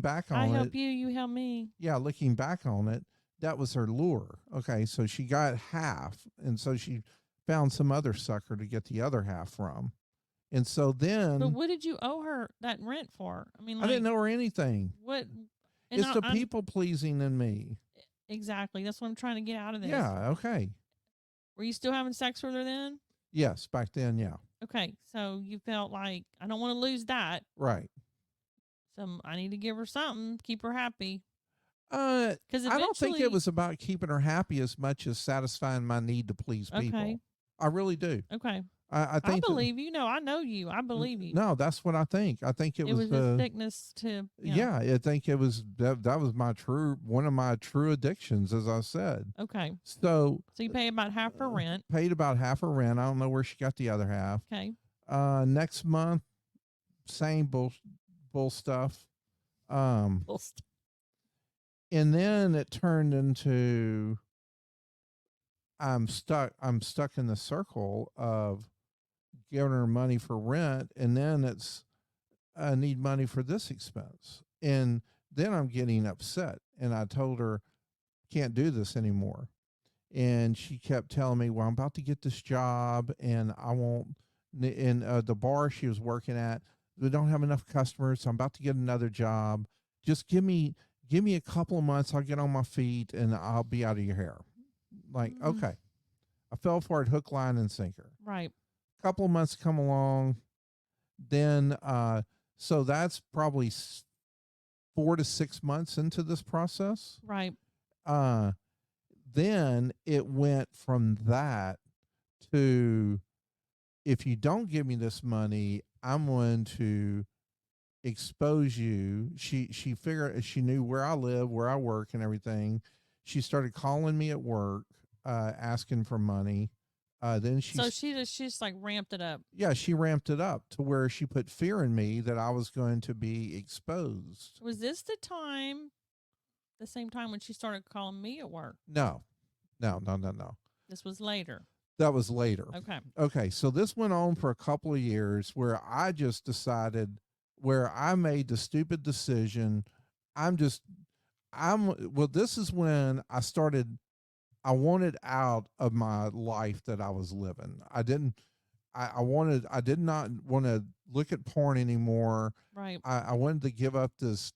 back on it, I help you, you help me. Yeah, looking back on it, that was her lure. Okay, so she got half, and so she found some other sucker to get the other half from. And so then, but what did you owe her that rent for? I mean, I didn't owe her anything. What? It's the people pleasing in me. Exactly. That's what I'm trying to get out of this. Yeah. Okay. Were you still having sex with her then? Yes, back then. Yeah. Okay, so you felt like, I don't want to lose that. Right. So I need to give her something, keep her happy. Because I don't think it was about keeping her happy as much as satisfying my need to please people. I really do. Okay. I think I believe you. I know you. I believe you. No, that's what I think. I think it was the thickness to. Yeah, I think it was that was one of my true addictions, as I said. Okay. So you pay about half her rent. Paid about half her rent. I don't know where she got the other half. Okay. Next month, same bull stuff. And then it turned into I'm stuck in the circle of giving her money for rent, and then it's I need money for this expense, and then I'm getting upset, and I told her can't do this anymore, and she kept telling me, well, I'm about to get this job, and I won't. In the bar she was working at, we don't have enough customers, so I'm about to get another job. Just give me a couple of months, I'll get on my feet, and I'll be out of your hair. Like, okay. I fell for it, hook, line, and sinker. Right. Couple of months come along, then so that's probably 4 to 6 months into this process. Right. Then it went from that to, if you don't give me this money, I'm going to expose you. She figured, she knew where I live, where I work, and everything. She started calling me at work, asking for money. Then she just like ramped it up. Yeah, she ramped it up to where she put fear in me that I was going to be exposed. Was this the same time when she started calling me at work? No. This was later. That was later. Okay. So this went on for a couple of years where I just decided, where I made the stupid decision. This is when I wanted out of my life that I was living. I did not want to look at porn anymore. Right. I wanted to give up this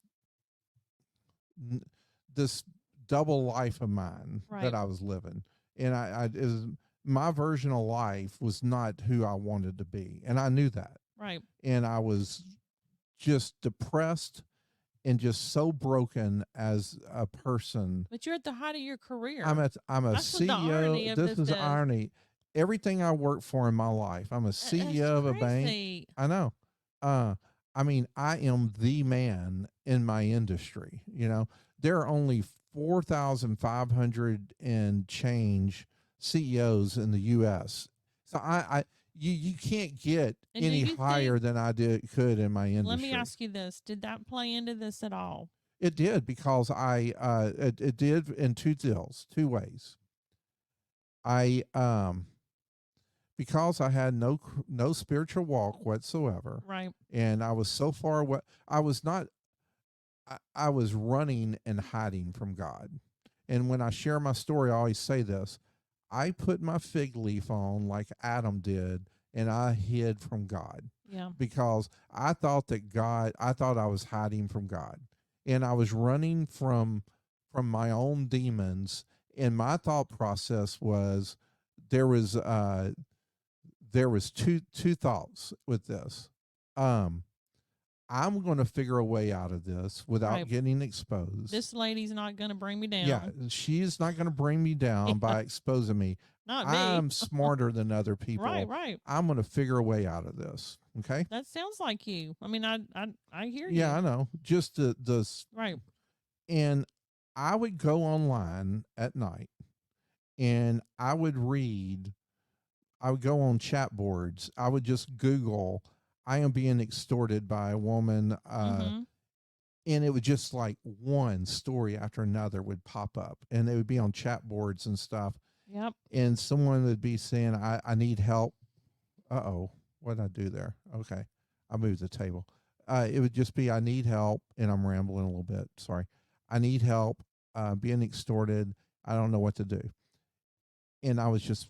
double life of mine that I was living. And my version of life was not who I wanted to be. And I knew that. Right. And I was just depressed and just so broken as a person. But you're at the height of your career. I'm a That's CEO. This is irony. Everything I worked for in my life. I'm a CEO of a bank. I know. I mean, I am the man in my industry. There are only 4,500 and change CEOs in the U.S. So you can't get any higher than I could in my industry. Let me ask you this: did that play into this at all? It did, because it did in two ways. Because I had no spiritual walk whatsoever, right? And I was so far away. I was running and hiding from God. And when I share my story, I always say this: I put my fig leaf on like Adam did, and I hid from God. Yeah. Because I thought I was hiding from God, and I was running from my own demons. And my thought process was there was two thoughts with this. I'm going to figure a way out of this without getting exposed. This lady's not going to bring me down. Yeah, she's not going to bring me down by exposing me. Not me. I'm smarter than other people. Right. I'm going to figure a way out of this. Okay. That sounds like you. I mean, I hear you. Yeah, I know. Just the right. And I would go online at night, and I would go on chat boards. I would just Google, I am being extorted by a woman. And it would just like one story after another would pop up, and they would be on chat boards and stuff. Yep. And someone would be saying, I need help. What did I do there? Okay. I moved the table. It would just be, I need help. And I'm rambling a little bit. Sorry. I need help, being extorted. I don't know what to do. And I was just,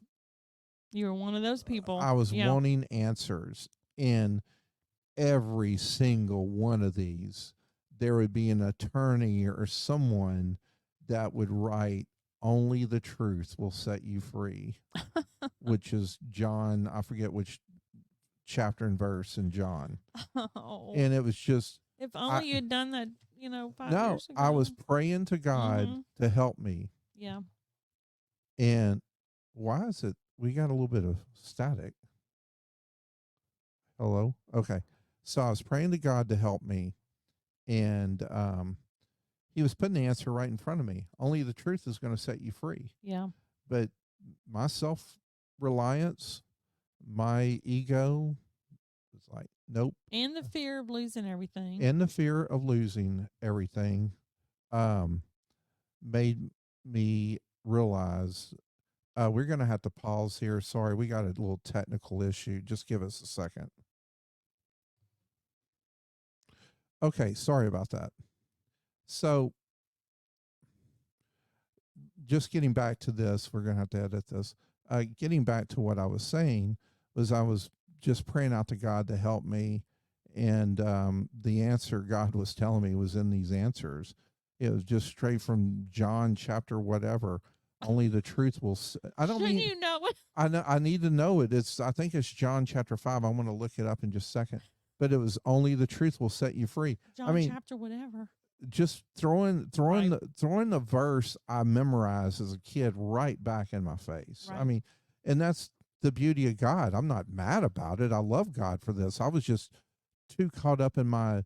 you were one of those people. I was wanting answers. And every single one of these, there would be an attorney or someone that would write, only the truth will set you free, which is John. I forget which chapter and verse in John. Oh. And it was just, if only you had done that, 5 no, years ago. I was praying to God to help me. Yeah. And why is it, we got a little bit of static. Hello? Okay. So I was praying to God to help me. And, he was putting the answer right in front of me. Only the truth is going to set you free. Yeah. But my self-reliance, my ego was like, nope. And the fear of losing everything. And the fear of losing everything made me realize we're going to have to pause here. Sorry, we got a little technical issue. Just give us a second. Okay, sorry about that. So, just getting back to this, we're going to have to edit this. Getting back to what I was saying was I was just praying out to God to help me. And the answer God was telling me was in these answers. It was just straight from John chapter whatever. Only the truth will. I don't Shouldn't mean you know it? I need to know it. I think it's John chapter 5. I'm going to look it up in just a second. But it was only the truth will set you free. John chapter whatever. Just throwing the verse I memorized as a kid right back in my face. Right. I mean, and that's the beauty of God. I'm not mad about it. I love God for this. I was just too caught up in my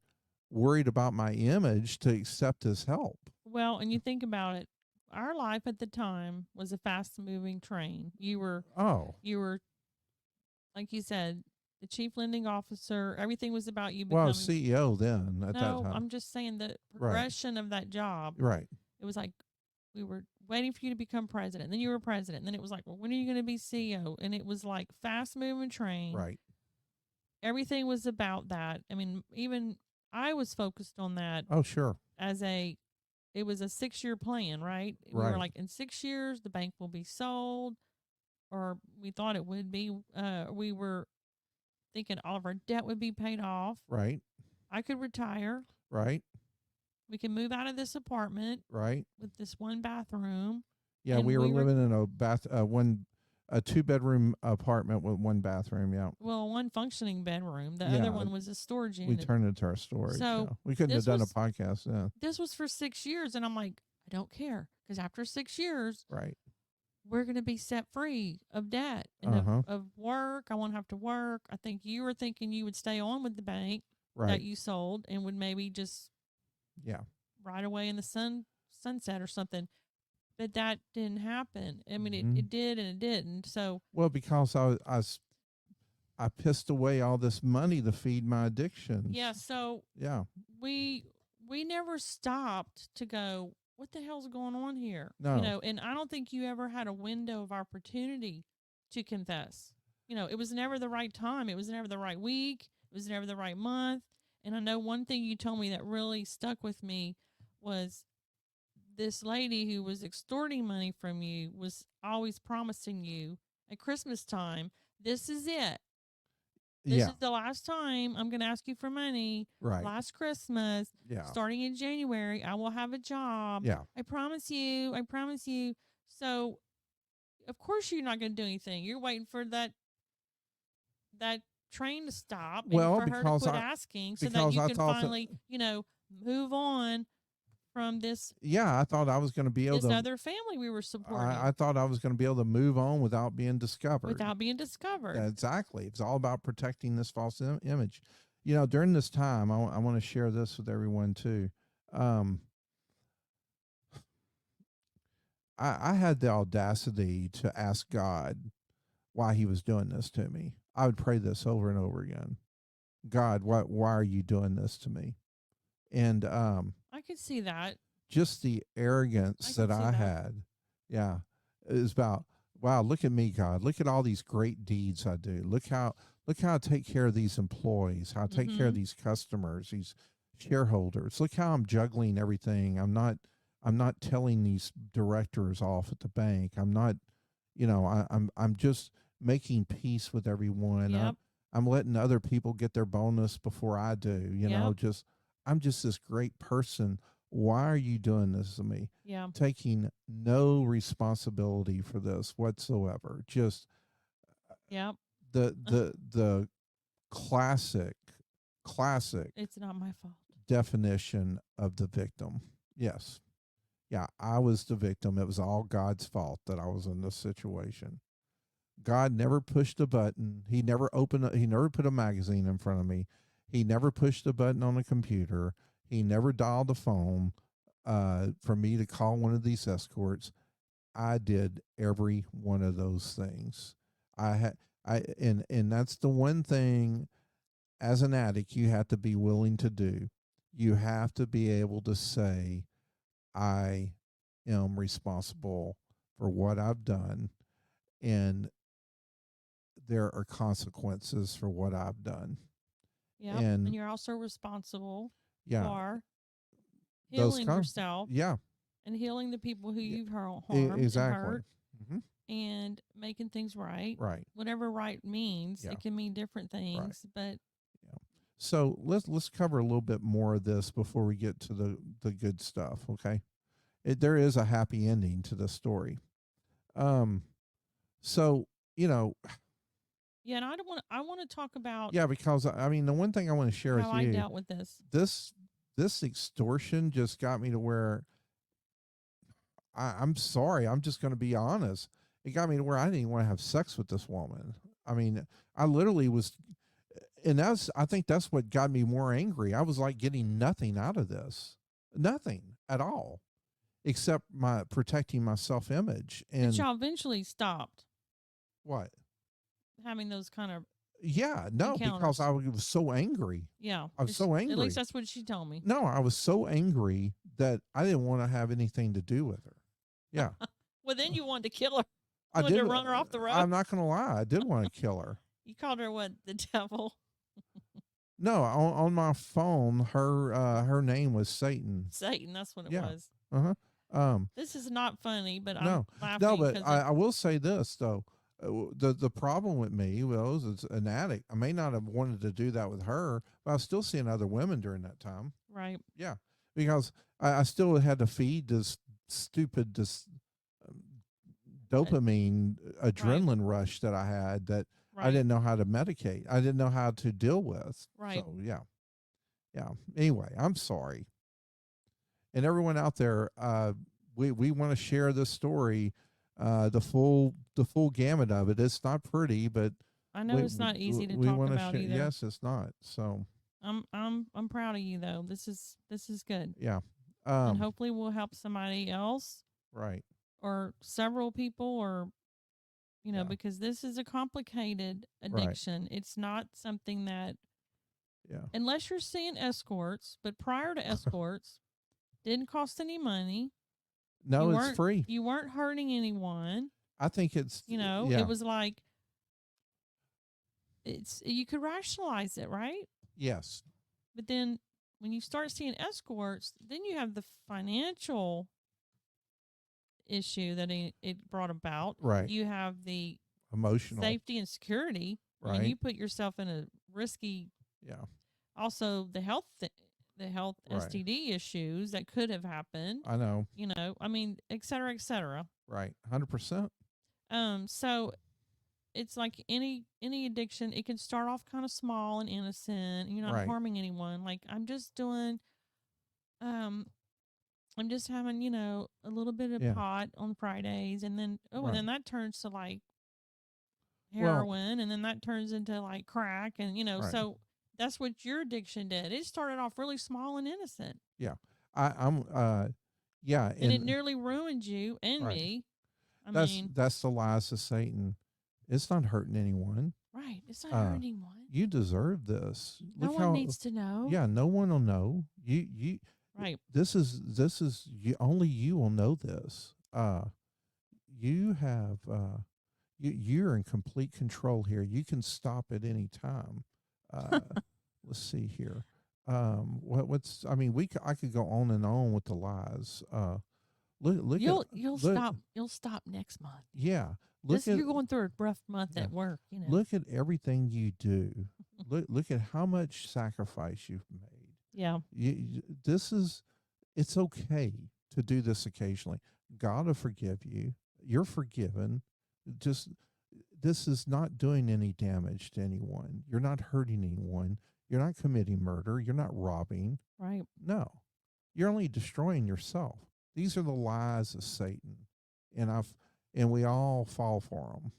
worried about my image to accept his help. Well, and you think about it, our life at the time was a fast moving train. You were like you said, the chief lending officer. Everything was about you becoming CEO then at that time. I'm just saying the progression of that job. Right. It was like we were waiting for you to become president. Then you were president. And then it was like, well, when are you going to be CEO? And it was like fast moving train. Right. Everything was about that. I mean, even I was focused on that. Oh, sure. It was a 6-year plan, right? We were like, in 6 years, the bank will be sold, or we thought it would be. We were thinking all of our debt would be paid off. Right. I could retire. Right. We can move out of this apartment. Right. With this one bathroom. Yeah, we were living in a 2-bedroom apartment with 1 bathroom. Yeah. Well, 1 functioning bedroom. The other one was a storage unit. We turned it into our storage. So we couldn't have done a podcast. Yeah. This was for 6 years, and I'm like, I don't care, because after 6 years, right, we're going to be set free of debt and of work. I won't have to work. I think you were thinking you would stay on with the bank that you sold and would maybe just ride away in the sunset or something. But that didn't happen. I mean, it did and it didn't. So because I pissed away all this money to feed my addictions. Yeah. So we never stopped to go, what the hell's going on here? No. And I don't think you ever had a window of opportunity to confess. It was never the right time. It was never the right week. It was never the right month. And I know one thing you told me that really stuck with me was this lady who was extorting money from you was always promising you at Christmas time, this is it. This Yeah. is the last time I'm going to ask you for money. Right. Last Christmas, Yeah. starting in January, I will have a job. Yeah. I promise you. I promise you. So, of course, you're not going to do anything. You're waiting for that train to stop and Well, for her to quit asking so that because you I can thought that, finally, move on from this I thought I was going to be able this to. other family we were supporting I thought I was going to be able to move on without being discovered. without being discovered. Yeah, exactly. It's all about protecting this false image. During this time, I want to share this with everyone too. I had the audacity to ask God why he was doing this to me. I would pray this over and over again. God, why are you doing this to me? And I could see that. just the arrogance that I had. Yeah. It was about, wow, look at me, God. Look at all these great deeds I do. Look how I take care of these employees, how I take care of these customers, these shareholders. Look how I'm juggling everything. I'm not telling these directors off at the bank. I'm not, I'm just making peace with everyone. Yep. I'm letting other people get their bonus before I do. I'm just this great person. Why are you doing this to me? Yeah. Taking no responsibility for this whatsoever. Just the classic It's not my fault. definition of the victim. Yes. Yeah, I was the victim. It was all God's fault that I was in this situation. God never pushed a button. He never put a magazine in front of me. He never pushed a button on a computer. He never dialed a phone for me to call one of these escorts. I did every one of those things. And that's the one thing as an addict you have to be willing to do. You have to be able to say, I am responsible for what I've done, and there are consequences for what I've done. Yeah, and you're also responsible for healing yourself. Yeah, and healing the people who you've harmed exactly. and hurt, and making things right. Right. Whatever right means, it can mean different things, but. So let's cover a little bit more of this before we get to the good stuff. Okay, there is a happy ending to the story. So Yeah, and I want to talk about. Yeah, because the one thing I want to share with you, how I dealt with this. This extortion just got me to where I'm sorry. I'm just going to be honest. It got me to where I didn't even want to have sex with this woman. I literally was, and I think that's what got me more angry. I was like getting nothing out of this, nothing at all, except protecting my self-image. And but y'all eventually stopped. What? Having those kind of. Yeah, no, encounters. because I was so angry. Yeah. I was so angry. At least that's what she told me. No, I was so angry that I didn't want to have anything to do with her. Yeah. Well, then you wanted to kill her. I wanted did to run her off the road. I'm not going to lie. I did want to kill her. You called her what? The devil? No, on my phone, her name was Satan. Satan, that's what it was. This is not funny, but I'm laughing. No, but I will say this though. The problem with me was as an addict, I may not have wanted to do that with her, but I was still seeing other women during that time. Right. Yeah, because I still had to feed this stupid dopamine adrenaline rush that I had that I didn't know how to medicate. I didn't know how to deal with. Right. So yeah. Anyway, I'm sorry. And everyone out there, we want to share this story. The full gamut of it. It's not pretty, but I know it's not easy to talk about either. Yes, it's not. So I'm proud of you though. This is good. Yeah. And hopefully we'll help somebody else. Right. Or several people, or because this is a complicated addiction. Right. It's not something that unless you're seeing escorts, but prior to escorts, didn't cost any money. No, it's free. You weren't hurting anyone. I think it's it was like you could rationalize it, right? Yes. But then when you start seeing escorts, then you have the financial issue that it brought about. Right. You have the Emotional. safety and security. I mean, Right. you put yourself in a risky. Yeah. Also, the health Right. STD issues that could have happened. I know. You know, I mean, et cetera, et cetera. Right. 100%. So it's like any addiction. It can start off kind of small and innocent. You're not Right. harming anyone. Like I'm just doing, I'm just having, a little bit of Yeah. pot on Fridays, and then and Right. then that turns to like Well, heroin, and then that turns into like crack, and right. so that's what your addiction did. It started off really small and innocent, Yeah. I'm yeah, and it nearly ruined you and right. me. I That's mean, that's the lies of Satan. It's not hurting anyone. right? It's not hurting anyone. You deserve this. No Look one how needs to know. yeah, no one will know. You Right. This is you, only you will know this. You have you're in complete control here. You can stop at any time. Let's see here. What's I mean, I could go on and on with the lies. Look You'll look, stop. You'll stop next month. yeah. Look at You're going through a rough month yeah. at work. Look at everything you do. Look at how much sacrifice you've made. Yeah. It's okay to do this occasionally. God will forgive you. You're forgiven. Just this is not doing any damage to anyone. You're not hurting anyone. You're not committing murder. You're not robbing. Right. No. You're only destroying yourself. These are the lies of Satan. And we all fall for them.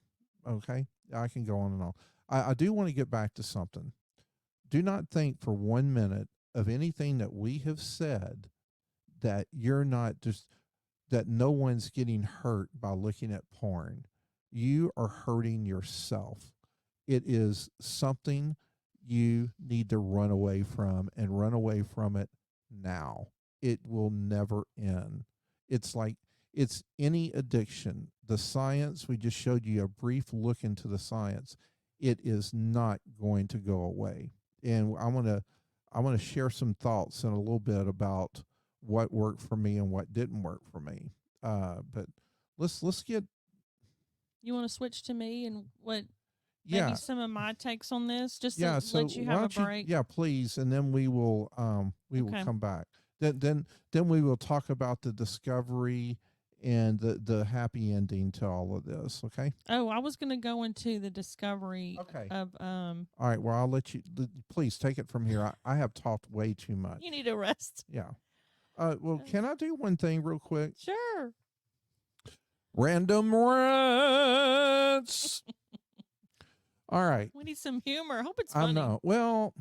Okay? I can go on and on. I do want to get back to something. Do not think for 1 minute of anything that we have said that you're not just that no one's getting hurt by looking at porn. You are hurting yourself. It is something you need to run away from, and run away from it now. It will never end. It's like it's any addiction. The science, we just showed you a brief look into the science. It is not going to go away. And I want to share some thoughts in a little bit about what worked for me and what didn't work for me. But let's get. You want to switch to me and what? Yeah. Maybe some of my takes on this, just Yeah. to So let you have a break. yeah, please, and then we will will come back. Then we will talk about the discovery and the happy ending to all of this. Okay. Oh, I was going to go into the discovery. Okay. Of All right. Well, I'll let you. Please take it from here. I have talked way too much. You need a rest. Yeah. Well, can I do one thing real quick? Sure. Random rants. All right. We need some humor. I hope it's funny. I know. Well,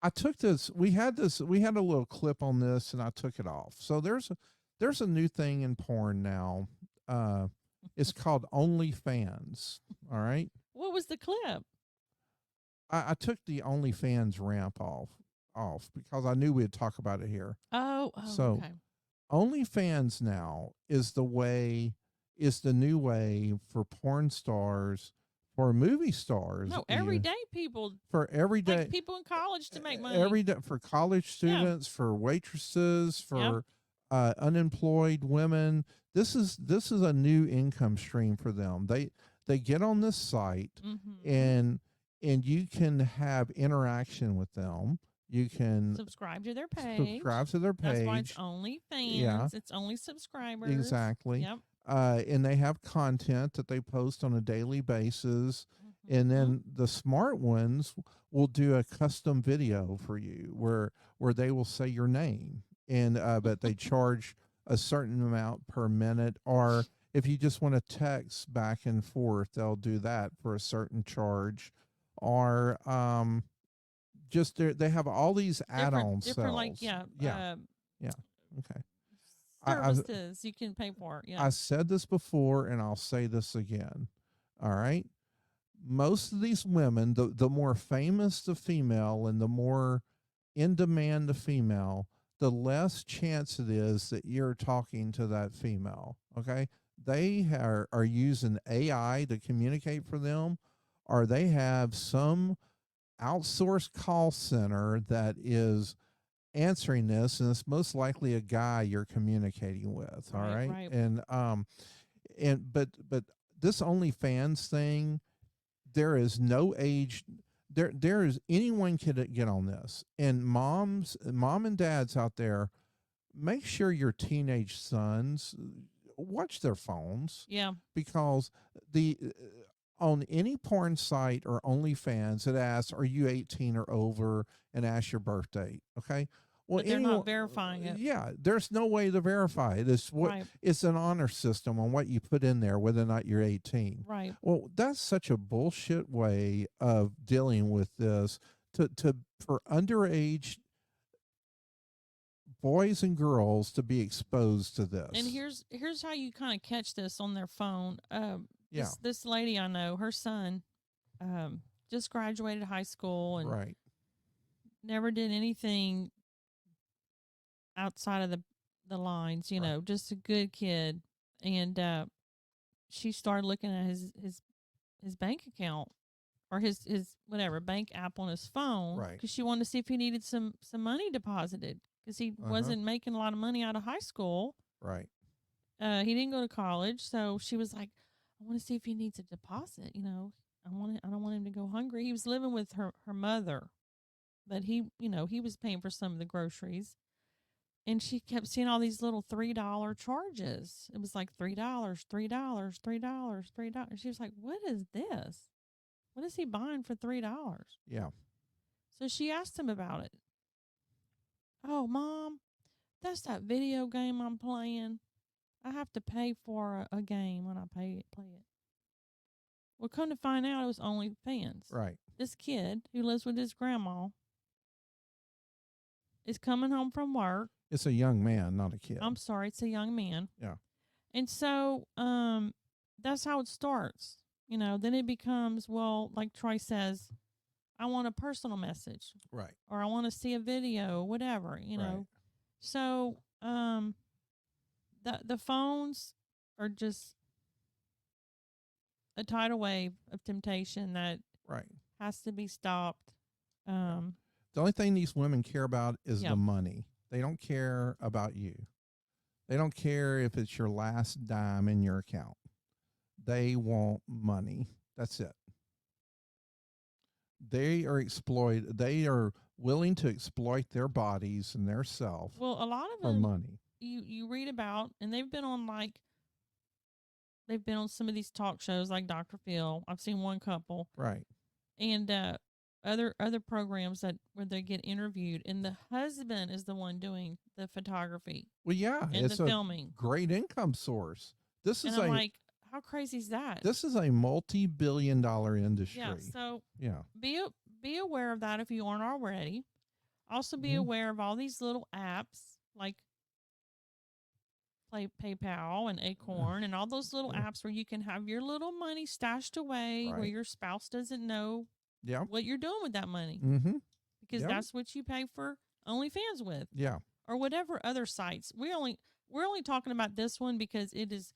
I took this. We had a little clip on this, and I took it off. So there's a new thing in porn now. It's called OnlyFans. All right. What was the clip? I took the OnlyFans ramp off because I knew we'd talk about it here. Oh, so okay. OnlyFans now is the new way for porn stars, for movie stars. No, everyday people. For everyday like people in college to make money. Every day for college students, for waitresses, for unemployed women. This is a new income stream for them. They get on this site and you can have interaction with them. You can subscribe to their page. That's why it's OnlyFans. Yeah. It's only subscribers. Exactly. Yep. And they have content that they post on a daily basis. And then the smart ones will do a custom video for you where they will say your name, and but they charge a certain amount per minute, or if you just want to text back and forth, they'll do that for a certain charge, or just they have all these add-on different sales. okay. Services you can pay for. Yeah. I said this before, and I'll say this again. All right. Most of these women, the more famous the female and the more in demand the female, the less chance it is that you're talking to that female. Okay. They are using AI to communicate for them, or they have some outsourced call center that is answering this, and it's most likely a guy you're communicating with. All right. Right. But this OnlyFans thing, there is no age. There is anyone can get on this, and mom and dads out there, make sure your teenage sons watch their phones. Yeah. Because on any porn site or OnlyFans, it asks, "Are you 18 or over?" and asks your birth date. Okay. Well, But they're not verifying it. Yeah, there's no way to verify it. It's an honor system on what you put in there, whether or not you're 18. Right. Well, that's such a bullshit way of dealing with this. For underage boys and girls to be exposed to this. And here's how you kind of catch this on their phone. Yeah. This lady I know, her son, just graduated high school and Right. never did anything outside of the lines, Right. just a good kid. And she started looking at his bank account or his whatever bank app on his phone, Right. because she wanted to see if he needed some money deposited, because he wasn't making a lot of money out of high school. Right. He didn't go to college, so she was like, I want to see if he needs a deposit. I don't want him to go hungry. He was living with her mother, but he was paying for some of the groceries. And she kept seeing all these little $3 charges. It was like $3, $3, $3, $3. She was like, what is this? What is he buying for $3? Yeah. So she asked him about it. Oh, Mom, that's that video game I'm playing. I have to pay for a game when I play it. Well, come to find out, it was OnlyFans. Right. This kid who lives with his grandma is coming home from work. It's a young man, not a kid. I'm sorry, it's a young man. Yeah. And so that's how it starts. Then it becomes, well, like Troy says, I want a personal message. Right. Or I want to see a video, whatever, Right. So the phones are just a tidal wave of temptation that Right. has to be stopped. The only thing these women care about is Yeah. the money. They don't care about you. They don't care if it's your last dime in your account. They want money. That's it. They are willing to exploit their bodies and their self Well, a lot of for them money. you read about, and they've been on some of these talk shows like Dr. Phil. I've seen one couple. Right. And other programs where they get interviewed, and the husband is the one doing the photography. Well, yeah, and it's the a filming. great income source. This And is I'm like, how crazy is that? This is a multi-billion-dollar industry. Yeah. So yeah, be aware of that if you aren't already. Also be aware of all these little apps like PayPal and Acorn and all those little apps where you can have your little money stashed away where your spouse doesn't know what you're doing with that money. Mm-hmm. Because that's what you pay for OnlyFans with. Yeah. Or whatever other sites. We're only talking about this one because it is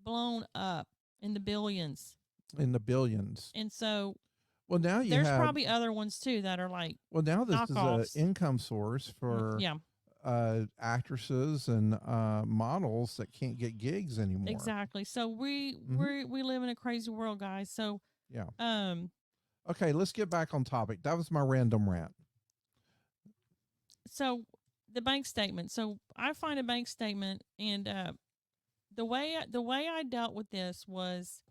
blown up in the billions. And so now there's probably other ones too that are like now this knockoffs. is an income source for actresses and models that can't get gigs anymore. Exactly. So we live in a crazy world, guys. So okay, let's get back on topic. That was my random rant. So the bank statement. So I find a bank statement, and the way I dealt with this was,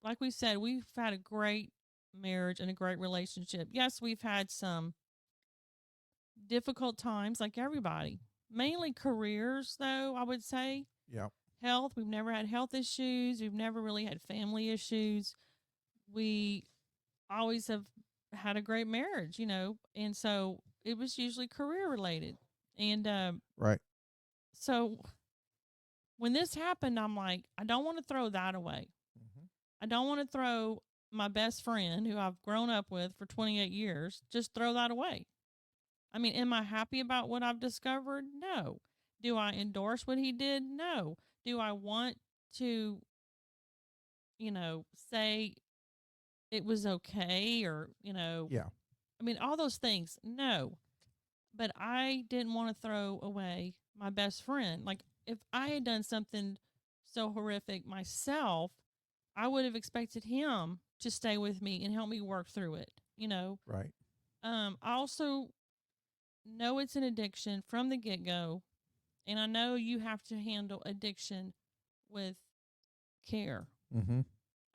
like we said, we've had a great marriage and a great relationship. Yes, we've had some difficult times like everybody. Mainly careers, though, I would say. Yeah. Health. We've never had health issues. We've never really had family issues. We always have had a great marriage, and so it was usually career related. And right. So when this happened, I'm like, I don't want to throw that away. I don't want to throw my best friend who I've grown up with for 28 years, just throw that away. I mean, am I happy about what I've discovered? No. Do I endorse what he did? No. Do I want to, say it was okay or, Yeah. I mean, all those things. No. But I didn't want to throw away my best friend. Like, if I had done something so horrific myself, I would have expected him to stay with me and help me work through it, you know? Right. I also know it's an addiction from the get go. And I know you have to handle addiction with care. Mm-hmm.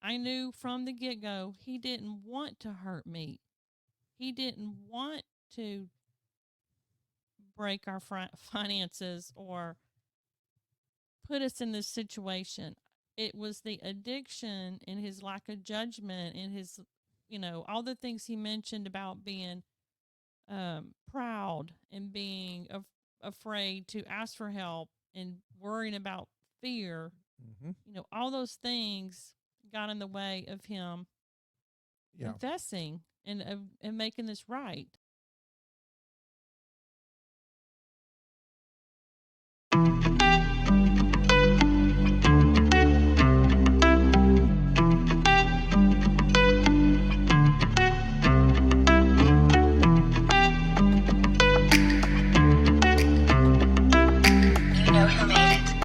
I knew from the get go he didn't want to hurt me. He didn't want to break our finances or put us in this situation. It was the addiction and his lack of judgment and his, you know, all the things he mentioned about being proud and being afraid to ask for help and worrying about fear. Mm-hmm. You know, all those things got in the way of him confessing and making this right.